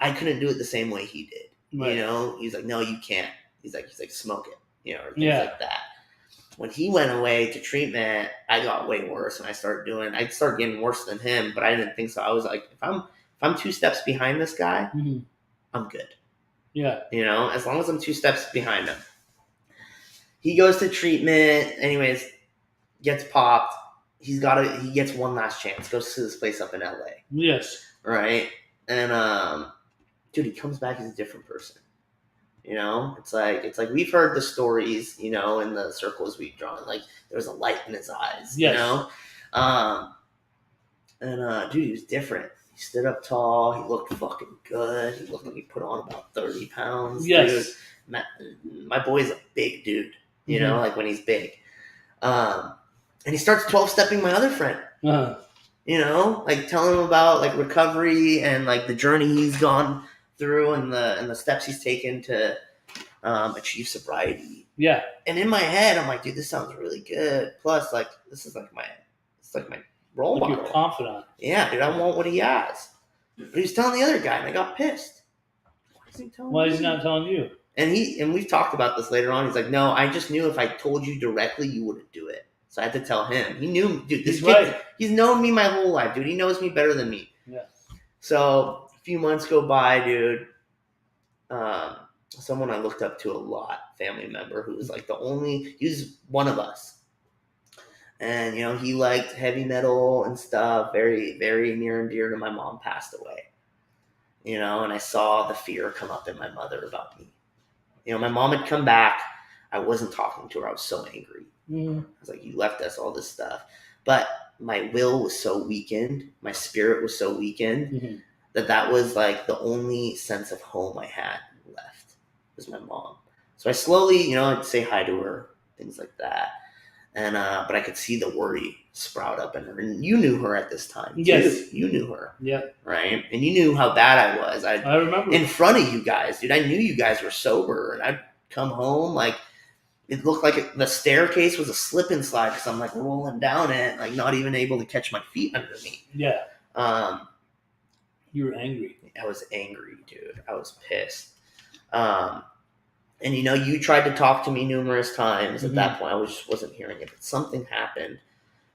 I couldn't do it the same way he did. Right. He's like, no, you can't. He's like, smoke it. Or things like that. When he went away to treatment, I got way worse, and I started getting worse than him, but I didn't think so. I was like, if I'm 2 steps behind this guy, mm-hmm. I'm good. Yeah. As long as I'm 2 steps behind him. He goes to treatment, anyways, gets popped. He gets one last chance. Goes to this place up in LA. Yes. Right? And dude, he comes back as a different person. It's like we've heard the stories, in the circles we've drawn. Like there was a light in his eyes, yes. Dude, he was different. He stood up tall. He looked fucking good. He looked like he put on about 30 pounds. Yes. Dude. My boy's a big dude, mm-hmm. Like when he's big. And he starts 12-stepping my other friend. Uh-huh. Like telling him about like recovery and like the journey he's gone through and the steps he's taken to achieve sobriety. Yeah. And in my head, I'm like, dude, this sounds really good. Plus, like, this is like my role model. You're confident. Yeah, dude, I want what he has. But he was telling the other guy, and I got pissed. Why is he not telling you? And we've talked about this later on. He's like, no, I just knew if I told you directly, you wouldn't do it. So I had to tell him. He knew, dude. This kid, right. He's known me my whole life, dude. He knows me better than me. Yeah. So a few months go by, dude. Someone I looked up to a lot, family member, who was like he was one of us. And, he liked heavy metal and stuff, very, very near and dear to my mom passed away. And I saw the fear come up in my mother about me. My mom had come back. I wasn't talking to her. I was so angry. I was like, you left us all this stuff. But my will was so weakened. My spirit was so weakened that was like the only sense of home I had left was my mom. So I slowly, I'd say hi to her, things like that. And but I could see the worry sprout up in her. And you knew her at this time. Yes. You knew her. Yeah. Right? And you knew how bad I was. I remember. In front of you guys, dude. I knew you guys were sober. And I'd come home, like, it looked like the staircase was a slip and slide because I'm, like, rolling down it, like, not even able to catch my feet under me. Yeah. You were angry. I was angry, dude. I was pissed. And, you tried to talk to me numerous times. At that point, I just wasn't hearing it. But something happened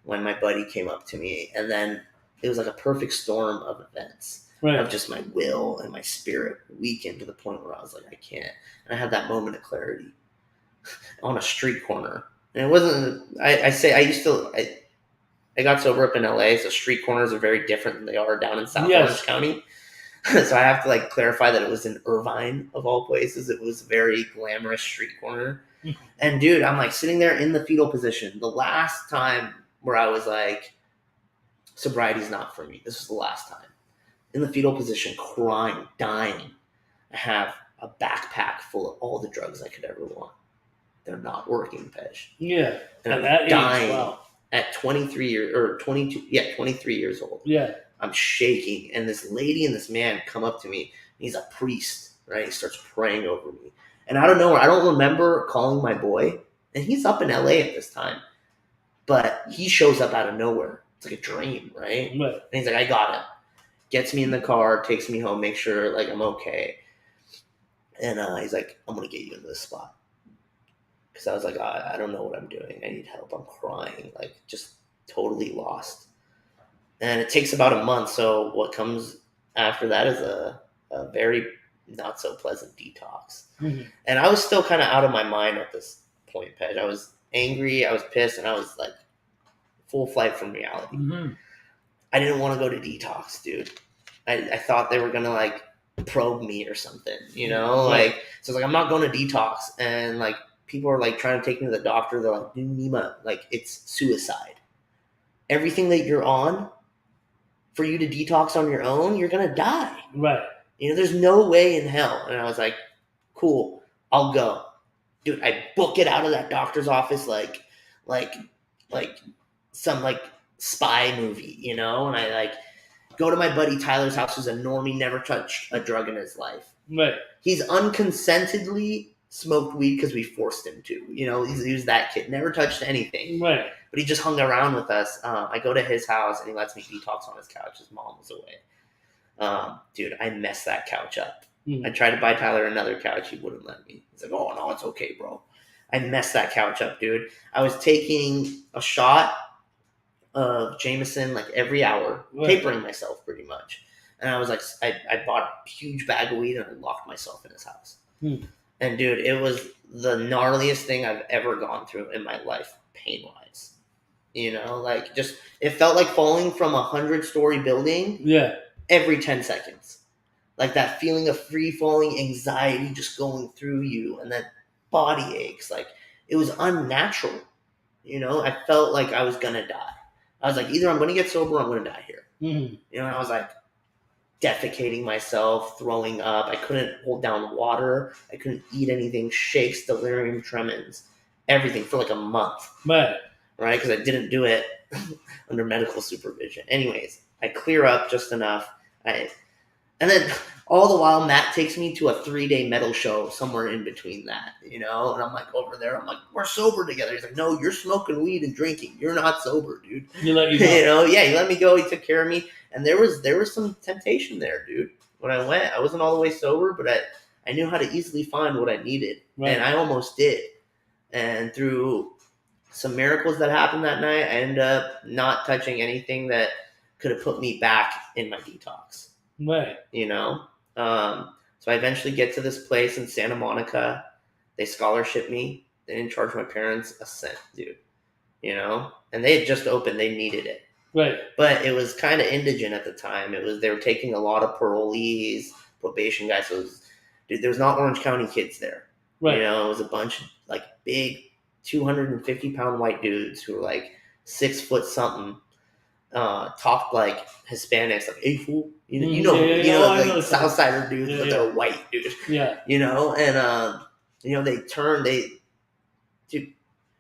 when my buddy came up to me. And then it was like a perfect storm of events. Right. Of just my will and my spirit weakened to the point where I was like, I can't. And I had that moment of clarity on a street corner. And it wasn't, I got sober up in LA, so street corners are very different than they are down in South Orange County. So I have to, like, clarify that it was in Irvine, of all places. It was a very glamorous street corner. And, dude, I'm, like, sitting there in the fetal position. The last time where I was like, sobriety's not for me. This was the last time. In the fetal position, crying, dying. I have a backpack full of all the drugs I could ever want. They're not working, Pej. Yeah. And I'm that dying age, wow. at 23 years, or 22, 23 years old. Yeah. I'm shaking, and this lady and this man come up to me. He's a priest, right? He starts praying over me. And I don't know, I don't remember calling my boy, and he's up in LA at this time. But he shows up out of nowhere. It's like a dream, right? And he's like, I got him. Gets me in the car, takes me home, makes sure, like, I'm okay. And he's like, I'm going to get you into this spot. Because I was like, I don't know what I'm doing. I need help. I'm crying, like, just totally lost. And it takes about a month. So what comes after that is a very not so pleasant detox. And I was still kind of out of my mind at this point, Pej. I was angry, I was pissed, and I was like full flight from reality. I didn't want to go to detox, dude. I thought they were going to, like, probe me or something, like, so I was like, I'm not going to detox. And, like, people are, like, trying to take me to the doctor. They're like, dude, Nima, like, it's suicide. Everything that you're on, for you to detox on your own, you're going to die. Right. there's no way in hell. And I was like, cool, I'll go. Dude, I book it out of that doctor's office like some, like, spy movie, and I, like, go to my buddy Tyler's house, who's a normie, never touched a drug in his life. Right. He's unconsentedly smoked weed because we forced him to. He was that kid, never touched anything. Right. But he just hung around with us. I go to his house, and he lets me detox on his couch. His mom was away. Dude, I messed that couch up. I tried to buy Tyler another couch. He wouldn't let me. He's like, oh, no, it's okay, bro. I messed that couch up, dude. I was taking a shot of Jameson, like, every hour, tapering myself pretty much. And I was like, I bought a huge bag of weed, and I locked myself in his house. And, dude, it was the gnarliest thing I've ever gone through in my life, pain-wise. Like, just, it felt like falling from a 100-story building every 10 seconds. Like, that feeling of free-falling anxiety just going through you, and then body aches. Like, it was unnatural. I felt like I was going to die. I was like, either I'm going to get sober or I'm going to die here. And I was like, defecating myself, throwing up. I couldn't hold down water. I couldn't eat anything. Shakes, delirium tremens, everything for like a month. Right? Because I didn't do it under medical supervision. Anyways, I clear up just enough. And then all the while, Matt takes me to a 3-day metal show somewhere in between that, And I'm like, over there, I'm like, we're sober together. He's like, no, you're smoking weed and drinking. You're not sober, dude. He let you go. Yeah, he let me go. He took care of me. And there was some temptation there, dude. When I went, I wasn't all the way sober, but I knew how to easily find what I needed. Right. And I almost did. And through some miracles that happened that night, I ended up not touching anything that could have put me back in my detox. Right. you know. So I eventually get to this place in Santa Monica. They scholarship me. They didn't charge my parents a cent, dude. You know, and they had just opened. They needed it, Right. but it was kind of indigent at the time. They were taking a lot of parolees, probation guys. So dude, there was not Orange County kids there. Right. You know, it was a bunch of like big 250-pound white dudes who were like 6 foot something. Talked like Hispanics, like "Hey fool," like Southsider dudes, but they're white, dude. Yeah. You know, and dude,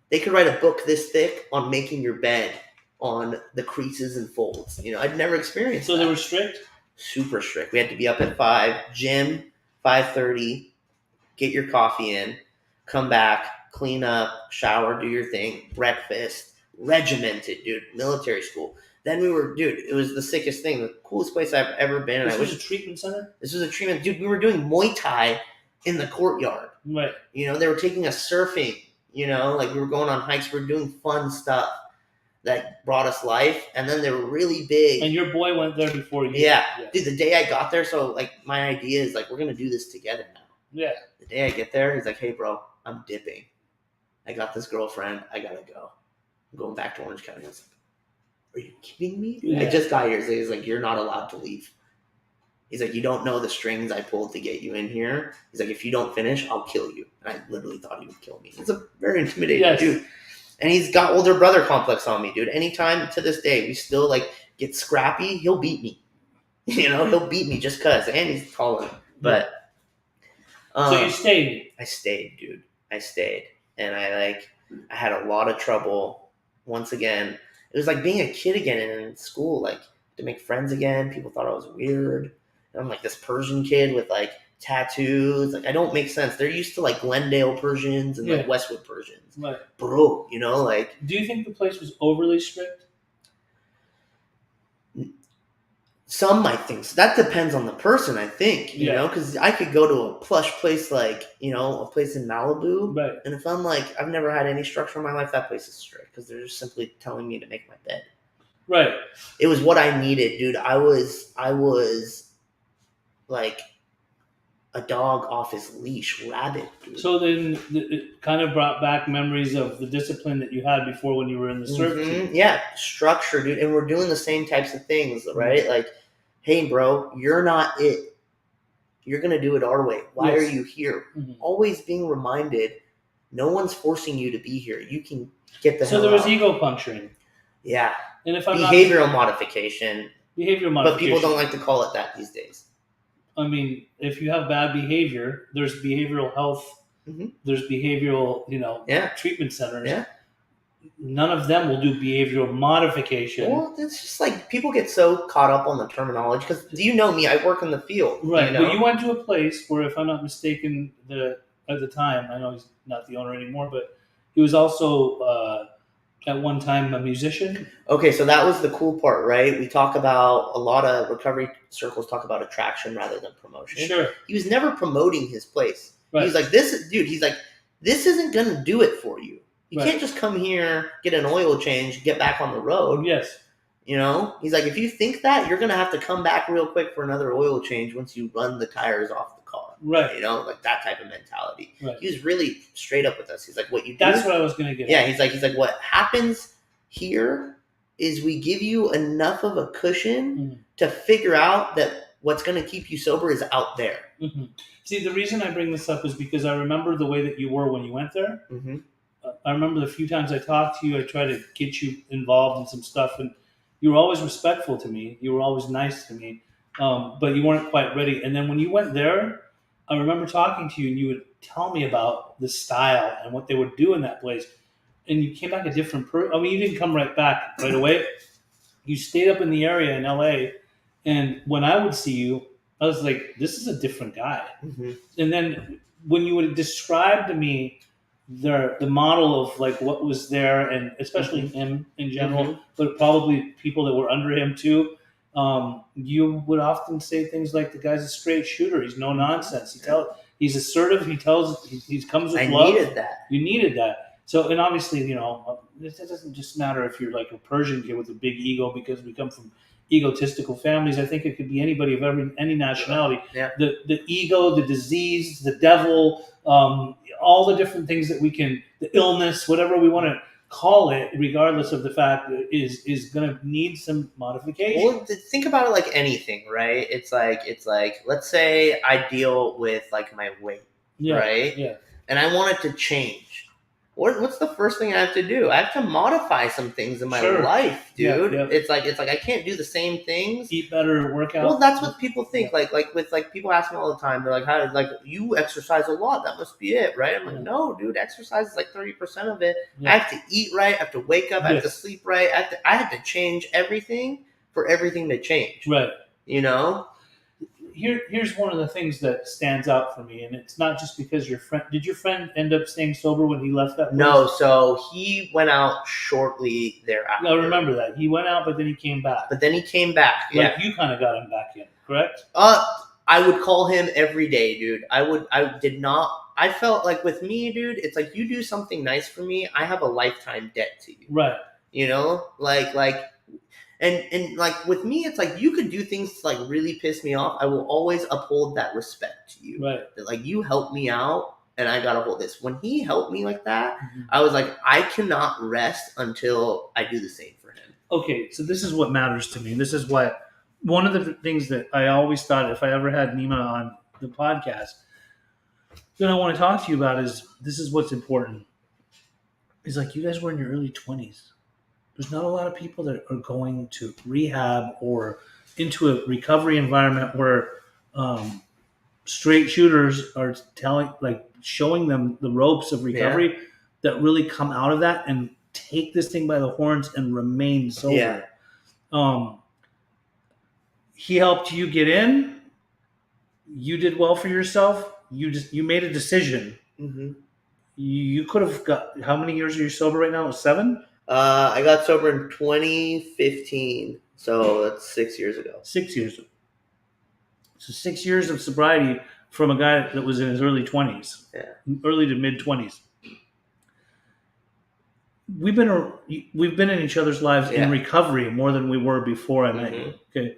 they could write a book this thick on making your bed, on the creases and folds. You know, I'd never experienced. So that. They were strict. Super strict. We had to be up at 5, gym 5:30, get your coffee in, come back, clean up, shower, do your thing, breakfast, regimented, dude. Military school. Then it was the sickest thing, the coolest place I've ever been. This was a treatment center? This was a treatment. Dude, we were doing Muay Thai in the courtyard. Right. You know, they were taking us surfing, you know, like we were going on hikes, we were doing fun stuff that brought us life. And then they were really big. And your boy went there before you. Yeah. Dude, the day I got there, so like my idea is like, we're going to do this together now. Yeah. The day I get there, he's like, "Hey bro, I'm dipping. I got this girlfriend. I got to go. I'm going back to Orange County." I was like, "Are you kidding me? Yeah. I just got here." So he's like, "You're not allowed to leave." He's like, "You don't know the strings I pulled to get you in here." He's like, "If you don't finish, I'll kill you." And I literally thought he would kill me. He's a very intimidating dude. And he's got older brother complex on me, dude. Anytime to this day, we still like get scrappy, he'll beat me. You know, he'll beat me just cause. And he's taller. But so you stayed? I stayed, dude. I stayed. And I had a lot of trouble. Once again, it was like being a kid again in school, like to make friends again. People thought I was weird. And I'm like this Persian kid with like tattoos. Like I don't make sense. They're used to like Glendale Persians and like Westwood Persians. Right. Bro, you know, like. Do you think the place was overly strict? Some might think so. That depends on the person, I think, you know, because I could go to a plush place like, you know, a place in Malibu. Right. And if I'm like, I've never had any structure in my life, that place is strict because they're just simply telling me to make my bed. Right. It was what I needed, dude. I was like a dog off his leash, rabid, dude. So then it kind of brought back memories of the discipline that you had before when you were in the surf team. Yeah, structure, dude. And we're doing the same types of things, right? Like, hey, bro, you're not it. You're going to do it our way. Why are you here? Mm-hmm. Always being reminded, no one's forcing you to be here. You can get the hell out. So there was ego puncturing. Yeah. And if I'm behavioral modification. Behavioral modification. But people don't like to call it that these days. I mean, if you have bad behavior, there's behavioral health. Mm-hmm. There's behavioral, treatment centers. Yeah. None of them will do behavioral modification. Well, it's just like people get so caught up on the terminology because you know me, I work in the field. Right. You know? But you went to a place where, if I'm not mistaken, at the time, I know he's not the owner anymore, but he was also at one time a musician. Okay, so that was the cool part, right? We talk about, a lot of recovery circles talk about attraction rather than promotion. Sure. He was never promoting his place. Right. He's like, this isn't going to do it for you. You can't just come here, get an oil change, get back on the road. Yes. You know? He's like, if you think that, you're going to have to come back real quick for another oil change once you run the tires off the car. Right. You know? Like that type of mentality. Right. He was really straight up with us. He's like, what you do. That's what I was going to get at. He's like, what happens here is we give you enough of a cushion to figure out that what's going to keep you sober is out there. Mm-hmm. See, the reason I bring this up is because I remember the way that you were when you went there. Mm-hmm. I remember the few times I talked to you, I tried to get you involved in some stuff, and you were always respectful to me. You were always nice to me, but you weren't quite ready. And then when you went there, I remember talking to you, and you would tell me about the style and what they would do in that place. And you came back a different person. I mean, you didn't come right back right away. You stayed up in the area in LA, and when I would see you, I was like, this is a different guy. Mm-hmm. And then when you would describe to me the model of like what was there, and especially him in general, but probably people that were under him too, you would often say things like, the guy's a straight shooter. He's no nonsense. He's assertive. He comes with love. I needed that. You needed that. So, and obviously, it doesn't just matter if you're like a Persian kid with a big ego, because we come from egotistical families. I think it could be anybody of any nationality. Yeah. The ego, the disease, the devil, all the different things that we can, the illness, whatever we want to call it, regardless of the fact that is going to need some modification. Well, think about it like anything, right? It's like let's say I deal with like my weight, right? Yeah. And I want it to change. What's the first thing I have to do? I have to modify some things in my life, dude. Yeah. It's like I can't do the same things. Eat better, work out. Well, that's what people think. Like with people ask me all the time. They're like, "How? Like you exercise a lot? That must be it, right?" I'm like, "No, dude. Exercise is like 30% of it. I have to eat right. I have to wake up. I have to sleep right. I have to change everything for everything to change. Right. You know." Here's one of the things that stands out for me, and it's not just because did your friend end up staying sober when he left that place? No, so he went out shortly thereafter. I remember that. He went out, but then he came back. Yeah. You kind of got him back in, correct? I would call him every day, dude. I felt like with me, dude, it's like you do something nice for me, I have a lifetime debt to you. Right. You know? And like with me, it's like you could do things to like really piss me off. I will always uphold that respect to you. Right. That like you helped me out and I gotta hold this. When he helped me like that, I was like, I cannot rest until I do the same for him. Okay, so this is what matters to me. This is what one of the things that I always thought if I ever had Nima on the podcast, then I want to talk to you about is this is what's important. It's like you guys were in your early 20s. There's not a lot of people that are going to rehab or into a recovery environment where straight shooters are showing them the ropes of recovery that really come out of that and take this thing by the horns and remain sober. Yeah. He helped you get in. You did well for yourself. You made a decision. Mm-hmm. You could have got, how many years are you sober right now? 7? I got sober in 2015, so that's 6 years ago. 6 years. So 6 years of sobriety from a guy that was in his early 20s, early to mid 20s. We've been in each other's lives in recovery more than we were before I met you. Okay,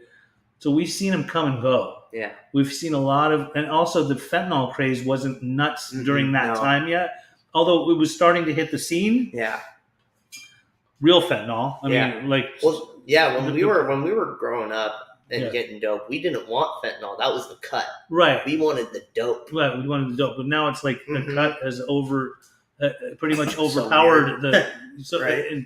so we've seen them come and go. Yeah, we've seen a lot of, and also the fentanyl craze wasn't nuts during that time yet, although it was starting to hit the scene. Yeah. Real fentanyl. I mean, when we were growing up and getting dope, we didn't want fentanyl. That was the cut. Right. We wanted the dope. Right. We wanted the dope, but now it's like the cut has pretty much overpowered the. So, right. And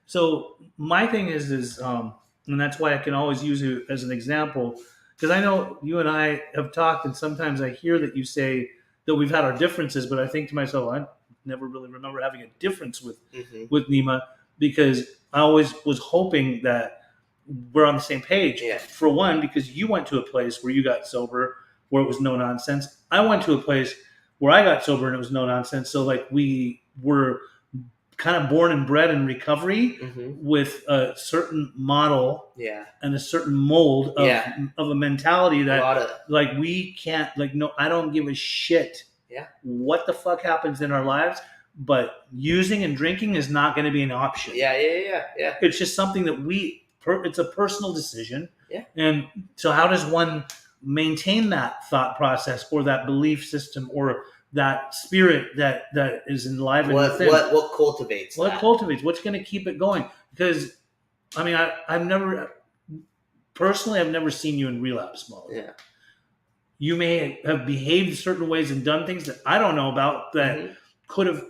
so my thing is, and that's why I can always use it as an example, because I know you and I have talked, and sometimes I hear that you say that we've had our differences, but I think to myself, I never really remember having a difference with Nima. Because I always was hoping that we're on the same page. Yeah. For one, because you went to a place where you got sober, where it was no nonsense. I went to a place where I got sober and it was no nonsense. So like we were kind of born and bred in recovery with a certain model and a certain mold of a mentality that like we can't, like, no, I don't give a shit what the fuck happens in our lives. But using and drinking is not going to be an option. Yeah. It's just something that it's a personal decision. Yeah. And so how does one maintain that thought process or that belief system or that spirit that is enlivened within? What cultivates that? What's going to keep it going? Because, I mean, I've never seen you in relapse mode. Yeah. You may have behaved certain ways and done things that I don't know about that could have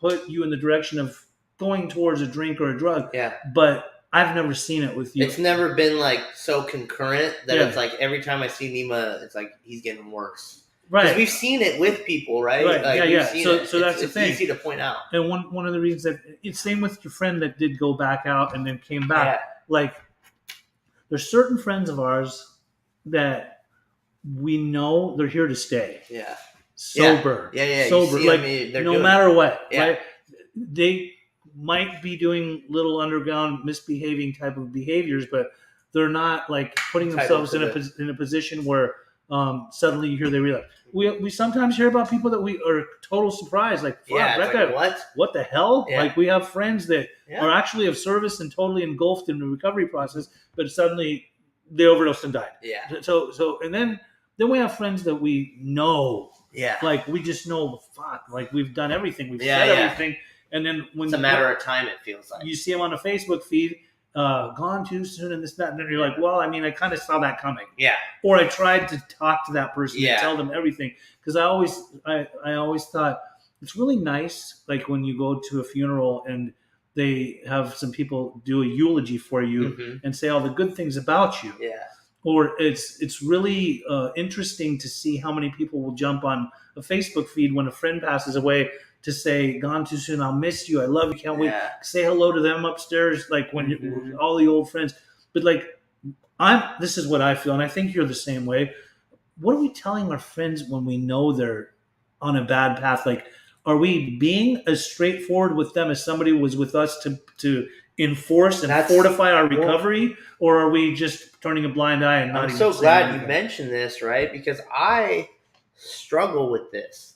put you in the direction of going towards a drink or a drug. Yeah. But I've never seen it with you. It's never been like so concurrent that it's like every time I see Nima, it's like he's getting worse. Right. Because we've seen it with people, right? Like, So that's the thing. It's easy to point out. And one of the reasons that it's same with your friend that did go back out and then came back. Yeah. Like there's certain friends of ours that we know they're here to stay. Yeah. Sober. Sober. Like no matter what, right? They might be doing little underground misbehaving type of behaviors, but they're not like putting themselves in a position where suddenly you hear they relapse. we sometimes hear about people that we are total surprise, like, fuck, Yeah, that it's guy, like, what the hell? Yeah. Like, we have friends that Yeah. are actually of service and totally engulfed in the recovery process, but suddenly they overdosed and died. Yeah. So and then we have friends that we know, Yeah. like, we just know, fuck, like, we've done everything, we've Yeah, said yeah. everything, and then when It's a matter of time, it feels like. you see them on a Facebook feed, gone too soon and this, that, and then you're like, well, I mean, I kind of saw that coming. Yeah. Or I tried to talk to that person Yeah. and tell them everything. Because I always thought it's really nice, like when you go to a funeral and they have some people do a eulogy for you Mhm. and say all the good things about you. Yeah. Or it's really interesting to see how many people will jump on a Facebook feed when a friend passes away to say, gone too soon, I'll miss you, I love you, can't wait, say hello to them upstairs, like when Mhm. you all the old friends. But like, this is what I feel, and I think you're the same way. What are we telling our friends when we know they're on a bad path? Like, are we being as straightforward with them as somebody was with us to enforce and fortify our recovery, or are we just turning a blind eye and not I'm even so saying glad anything? you mentioned this, right? Because I struggle with this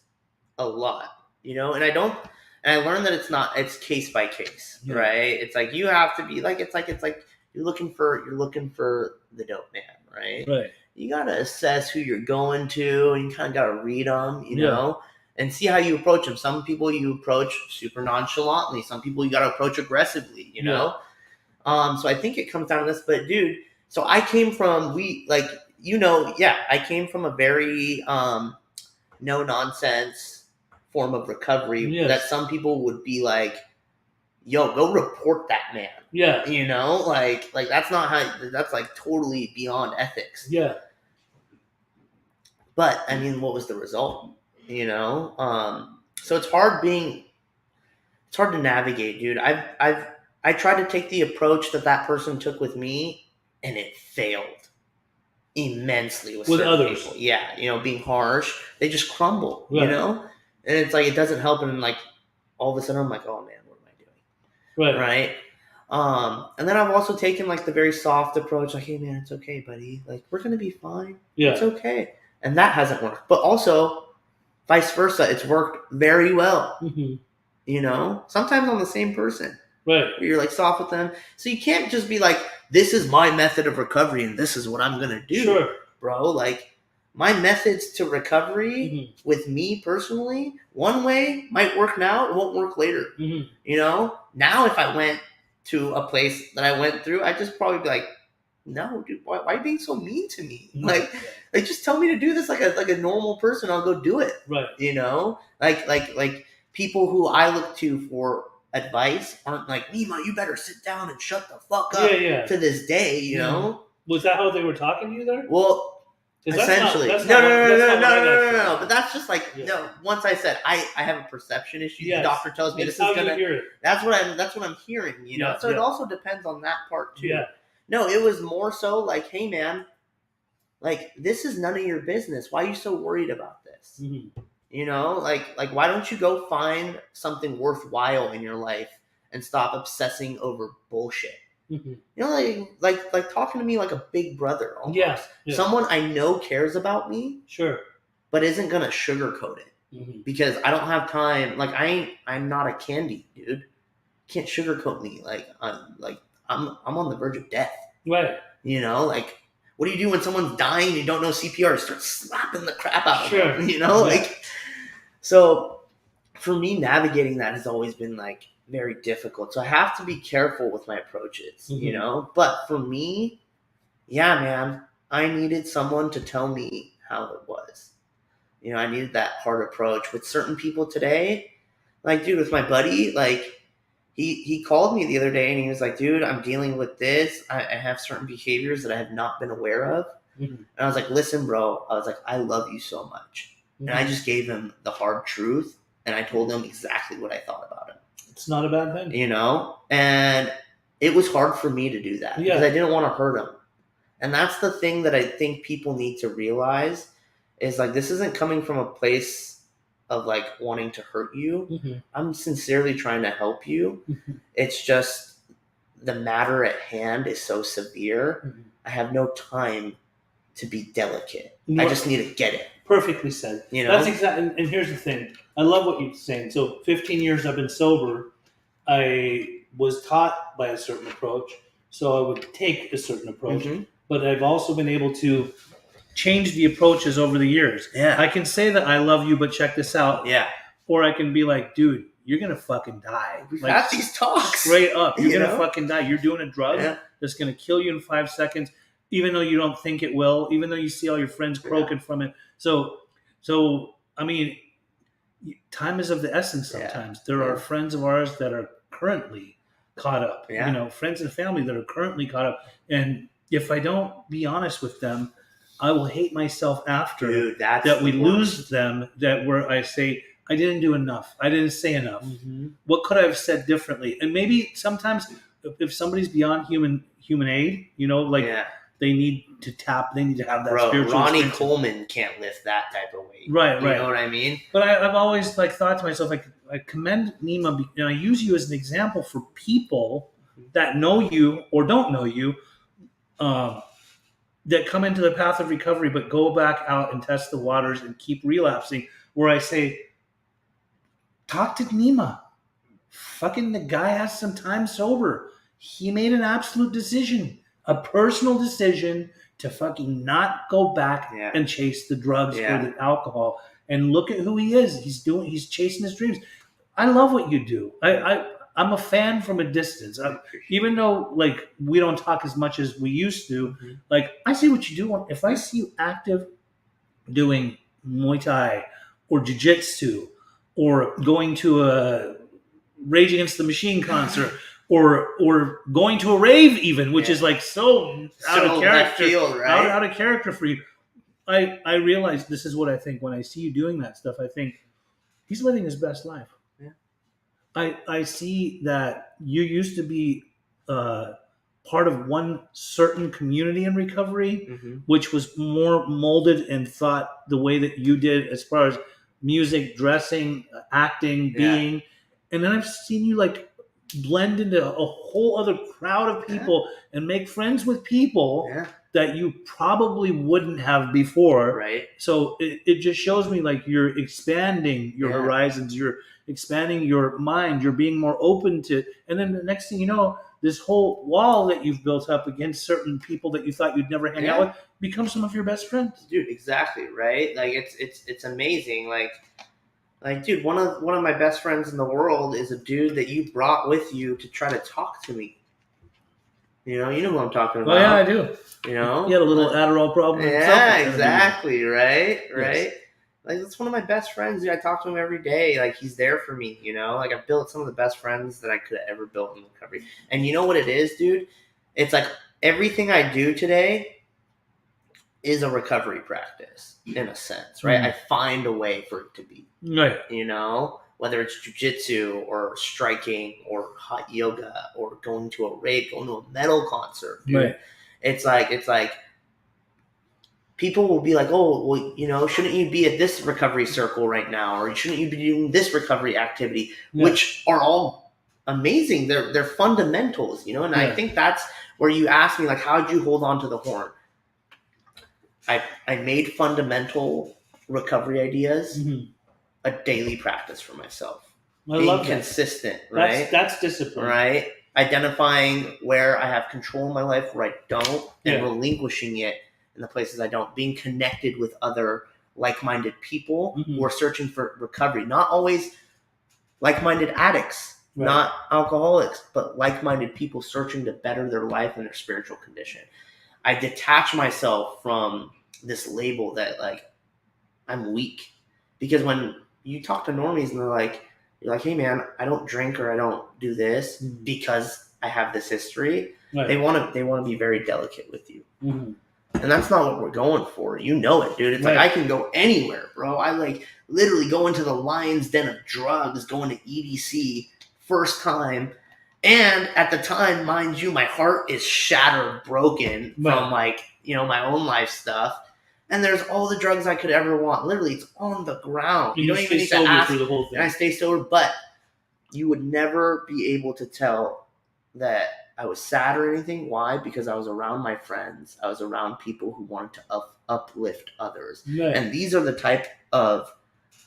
a lot, and I learned that it's case by case, Yeah. right? It's like you have to be like, it's like you're looking for the dope man, right? Right. You got to assess who you're going to, and you kind of got to read them, and see how you approach them. Some people you approach super nonchalantly. Some people you got to approach aggressively, know? So I think it comes down to this, but dude, so I came from, I came from a very, no nonsense form of recovery. Yes. That some people would be like, yo, go report that man. Yeah. Like that's not that's like totally beyond ethics. Yeah. But I mean, what was the result? So it's hard to navigate, dude. I tried to take the approach that person took with me, and it failed immensely with others. people. Yeah, being harsh, they just crumble. Right. And it's like it doesn't help, and like all of a sudden I'm like, oh man, what am I doing? Right. And then I've also taken like the very soft approach, like, hey man, it's okay, buddy. Like, we're gonna be fine. Yeah. It's okay. And that hasn't worked. But also, vice versa, it's worked very well. Mm-hmm. Sometimes on the same person. Right. Where you're like soft with them. So you can't just be like, this is my method of recovery and this is what I'm gonna do. Sure. Bro, like, my methods to recovery with me personally, one way might work now, it won't work later. Mm-hmm. Now if I went to a place that I went through, I'd just probably be like, no, dude, why are you being so mean to me? Mm-hmm. Like just tell me to do this like a normal person, I'll go do it. Right. Like people who I look to for advice aren't like, Nima, you better sit down and shut the fuck up. Yeah. To this day, you know. Was that how they were talking to you there? Well, essentially, no. But that's just like, once I said I have a perception issue. Yes. The doctor tells me That's this is gonna. Hear it. That's what I'm hearing. So it also depends on that part too. Yeah. No, it was more so like, hey man, like, this is none of your business. Why are you so worried about this? Mm-hmm. Like why don't you go find something worthwhile in your life and stop obsessing over bullshit? Mm-hmm. Like talking to me like a big brother almost. Yeah. Someone I know cares about me. Sure. But isn't gonna sugarcoat it. Because I don't have time. Like, I'm not a candy, dude. Can't sugarcoat me. Like I'm on the verge of death. Right. Like, what do you do when someone's dying and you don't know CPR? Start slapping the crap out of them. Yeah. So for me, navigating that has always been like very difficult. So I have to be careful with my approaches, But for me, yeah, man, I needed someone to tell me how it was. I needed that hard approach. With certain people today, like, dude, with my buddy, like, he called me the other day and he was like, dude, I'm dealing with this. I have certain behaviors that I have not been aware of. Mm-hmm. And I was like, listen, bro, I was like, I love you so much. Mm-hmm. And I just gave him the hard truth. And I told him exactly what I thought about him. It's not a bad thing. And it was hard for me to do that because I didn't want to hurt him. And that's the thing that I think people need to realize is, like, this isn't coming from a place of like wanting to hurt you. Mm-hmm. I'm sincerely trying to help you. Mm-hmm. It's just the matter at hand is so severe. Mm-hmm. I have no time to be delicate. I just need to get it. Perfectly said. You know? That's exactly. And here's the thing. I love what you're saying. So 15 years I've been sober. I was taught by a certain approach, so I would take a certain approach. Mm-hmm. But I've also been able to change the approaches over the years. Yeah. I can say that I love you, but check this out. Yeah. Or I can be like, dude, you're gonna fucking die. We've like, had these talks. Straight up, you're You gonna know? fucking die. You're doing a drug that's gonna kill you in 5 seconds, even though you don't think it will, even though you see all your friends croaking from it. So I mean, time is of the essence sometimes. There are friends of ours that are currently caught up. Yeah. You know, friends and family that are currently caught up. And if I don't be honest with them, I will hate myself after. Dude, that's that we the lose worst. them, that where I say, I didn't do enough. I didn't say enough. Mm-hmm. What could I have said differently? And maybe sometimes if somebody's beyond human aid, you know, like they need to have that spiritual Ronnie experience. Coleman can't lift that type of weight. Right. You know what I mean? But I've always like thought to myself, like, I commend Nima, and I use you as an example for people that know you or don't know you, that come into the path of recovery but go back out and test the waters and keep relapsing, where I say, talk to Nima. Fucking the guy has some time sober. He made an absolute decision, a personal decision to fucking not go back and chase the drugs or the alcohol. And look at who he is. He's chasing his dreams. I love what you do. I'm a fan from a distance. Even though like we don't talk as much as we used to, like I see what you do. If I see you active doing Muay Thai or Jiu-Jitsu or going to a Rage Against the Machine concert or going to a rave even, which is like so out of character, field, right? out of character for you. I realize this is what I think when I see you doing that stuff. I think he's living his best life. I see that you used to be part of one certain community in recovery, which was more molded and thought the way that you did as far as music, dressing, acting, being. And then I've seen you like blend into a whole other crowd of people and make friends with people that you probably wouldn't have before. Right. So it just shows me like you're expanding your horizons, you're expanding your mind, you're being more open to, and then the next thing you know, this whole wall that you've built up against certain people that you thought you'd never hang out with becomes some of your best friends. Dude, exactly, right? Like it's amazing. Like, dude, one of my best friends in the world is a dude that you brought with you to try to talk to me. You know who I'm talking about. Oh yeah, I do. You know, he had a little Adderall problem. Yeah, exactly. Right. Like that's one of my best friends. Dude, I talk to him every day. Like he's there for me. You know, like I've built some of the best friends that I could have ever built in recovery. And you know what it is, dude? It's like everything I do today is a recovery practice in a sense, right? I find a way for it to be. Right. You know, whether it's jiu-jitsu or striking or hot yoga or going to a rave, going to a metal concert, dude. Right. It's like people will be like, oh, well, you know, shouldn't you be at this recovery circle right now? Or shouldn't you be doing this recovery activity? Which are all amazing. They're fundamentals, you know? And I think that's where you ask me, like, how'd you hold on to the horn? I made fundamental recovery ideas a daily practice for myself. Being consistent, right? That's discipline. Right? Identifying where I have control in my life, where I don't, and relinquishing it in the places I don't. Being connected with other like-minded people who are searching for recovery. Not always like-minded addicts, not alcoholics, but like-minded people searching to better their life and their spiritual condition. I detach myself from this label that, like, I'm weak. Because when you talk to normies and you're like, hey man, I don't drink or I don't do this because I have this history. Right. They want to be very delicate with you. And that's not what we're going for. You know it, dude. It's like I can go anywhere, bro. I like literally go into the lion's den of drugs, going to EDC first time. And at the time, mind you, my heart is shattered, broken from like, you know, my own life stuff. And there's all the drugs I could ever want. Literally, it's on the ground. You don't even need to ask. Through the whole thing. And I stay sober, but you would never be able to tell that I was sad or anything. Why? Because I was around my friends. I was around people who wanted to uplift others. Right. And these are the type of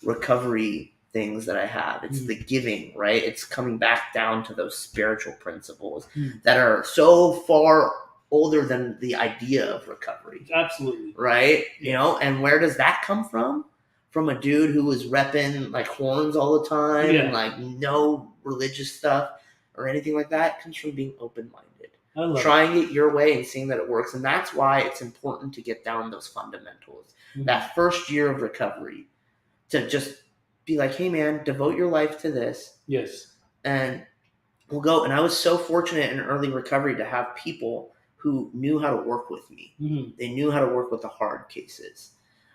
recovery things that I have. It's the giving, right? It's coming back down to those spiritual principles that are so far older than the idea of recovery. Absolutely. Right? You know, and where does that come from? From a dude who was repping like horns all the time and like no religious stuff or anything like that. It comes from being open-minded. Trying it your way and seeing that it works. And that's why it's important to get down those fundamentals. That first year of recovery, to just be like, hey man, devote your life to this. Yes. And we'll go. And I was so fortunate in early recovery to have people who knew how to work with me. They knew how to work with the hard cases,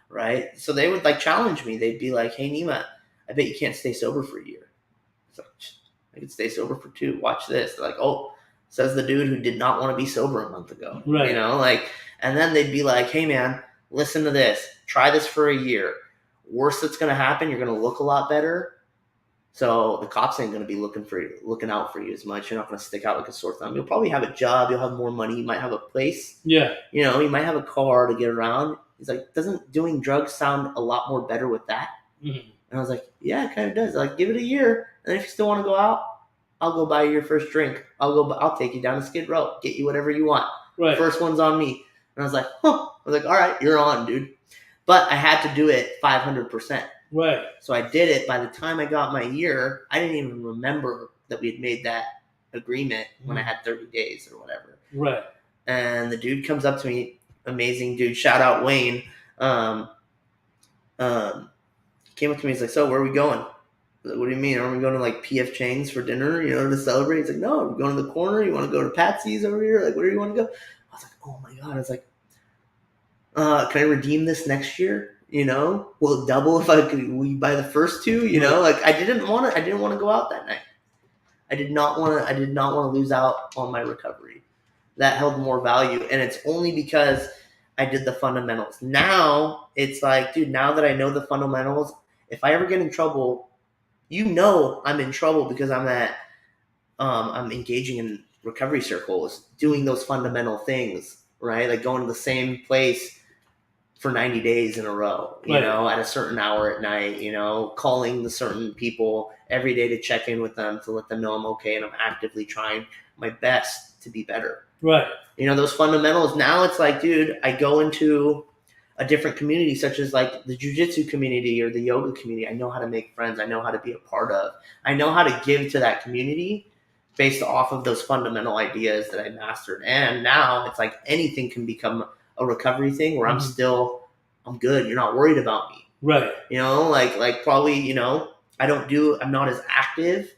right? So they would like challenge me. They'd be like, hey Nima, I bet you can't stay sober for a year. So I could stay sober for 2. Watch this. They're like, oh, says the dude who did not want to be sober a month ago. Right. You know, like, and then they'd be like, hey man, listen to this. Try this for a year. Worst that's going to happen, you're going to look a lot better. So the cops ain't going to be looking out for you as much. You're not going to stick out like a sore thumb. You'll probably have a job. You'll have more money. You might have a place. Yeah. You know, you might have a car to get around. He's like, doesn't doing drugs sound a lot more better with that? And I was like, yeah, it kind of does. Like, give it a year. And if you still want to go out, I'll go buy you your first drink. I'll take you down to Skid Row. Get you whatever you want. Right. First one's on me. And I was like, huh. I was like, all right, you're on, dude. But I had to do it 500%. Right. So I did it. By the time I got my year, I didn't even remember that we had made that agreement when I had 30 days or whatever. Right. And the dude comes up to me, amazing dude. Shout out Wayne. Came up to me. He's like, so where are we going? Like, what do you mean? Are we going to like PF Chang's for dinner, you know, to celebrate? He's like, no, we're going to the corner. You want to go to Patsy's over here? Like, where do you want to go? I was like, oh my God. I was like, can I redeem this next year? You know, will it double if I could? Will you buy the first 2? You know, like I didn't want to go out that night. I did not want to lose out on my recovery. That held more value, and it's only because I did the fundamentals. Now it's like, dude, now that I know the fundamentals, if I ever get in trouble, you know, I'm in trouble because I'm engaging in recovery circles, doing those fundamental things, right? Like going to the same place for 90 days in a row, you know, at a certain hour at night, you know, calling the certain people every day to check in with them, to let them know I'm okay and I'm actively trying my best to be better. Right. You know, those fundamentals. Now it's like, dude, I go into a different community, such as like the jiu-jitsu community or the yoga community. I know how to make friends. I know how to be a part of. I know how to give to that community based off of those fundamental ideas that I mastered. And now it's like anything can become a recovery thing where I'm good. You're not worried about me. Right. You know, like probably, you know, I'm not as active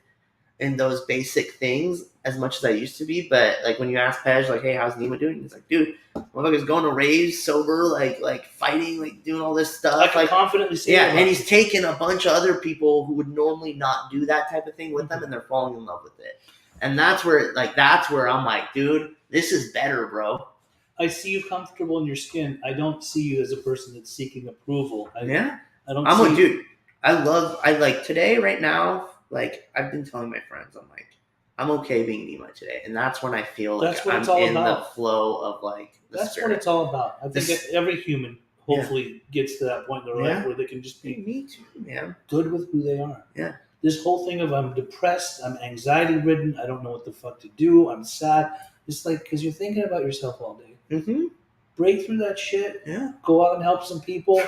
in those basic things as much as I used to be. But like when you ask Pej, like, hey, how's Nima doing? He's like, dude, motherfucker's going to raves, sober, like fighting, like doing all this stuff. I can confidently say that. And he's taken a bunch of other people who would normally not do that type of thing with them, and they're falling in love with it. And that's where I'm like, dude, this is better, bro. I see you comfortable in your skin. I don't see you as a person that's seeking approval. I don't. Dude. I like today, right now. Like I've been telling my friends, I'm like, I'm okay being Nima today, and that's when I feel like I'm in the flow of like. That's what it's all about. I think every human hopefully gets to that point in their life where they can just be me too, man. Good with who they are. Yeah. This whole thing of I'm depressed, I'm anxiety ridden, I don't know what the fuck to do, I'm sad. It's like because you're thinking about yourself all day. Mm-hmm. Break through that shit. Yeah. Go out and help some people.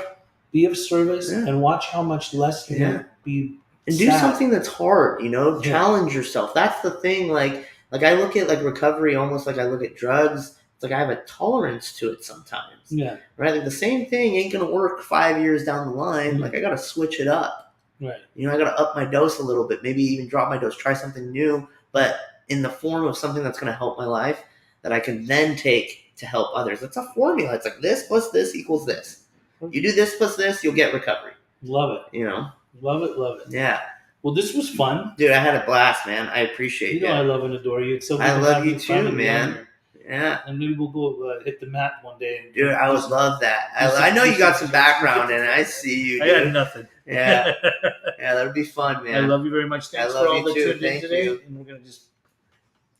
Be of service and watch how much less you're gonna be. And do something that's hard. You know, challenge yourself. That's the thing. Like I look at like recovery almost like I look at drugs. It's like I have a tolerance to it sometimes. Yeah. Right. Like the same thing ain't gonna work 5 years down the line. Like I gotta switch it up. Right. You know, I gotta up my dose a little bit. Maybe even drop my dose. Try something new, but in the form of something that's gonna help my life that I can then take to help others. It's a formula. It's like this plus this equals this. You do this plus this, you'll get recovery. Love it. You know? Love it, love it. Yeah. Well, this was fun. Dude, I had a blast, man. I appreciate you. You know I love and adore you. It's so good I to love have you too, man. Yeah. And maybe we'll go hit the mat one day. Dude, I would love that. I know you got some background in it. I see you, dude. I got nothing. Yeah. Yeah, that would be fun, man. I love you very much. Thanks for all the tuned in today. You. And we're going to just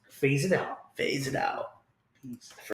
phase it out. Phase it out. Peace.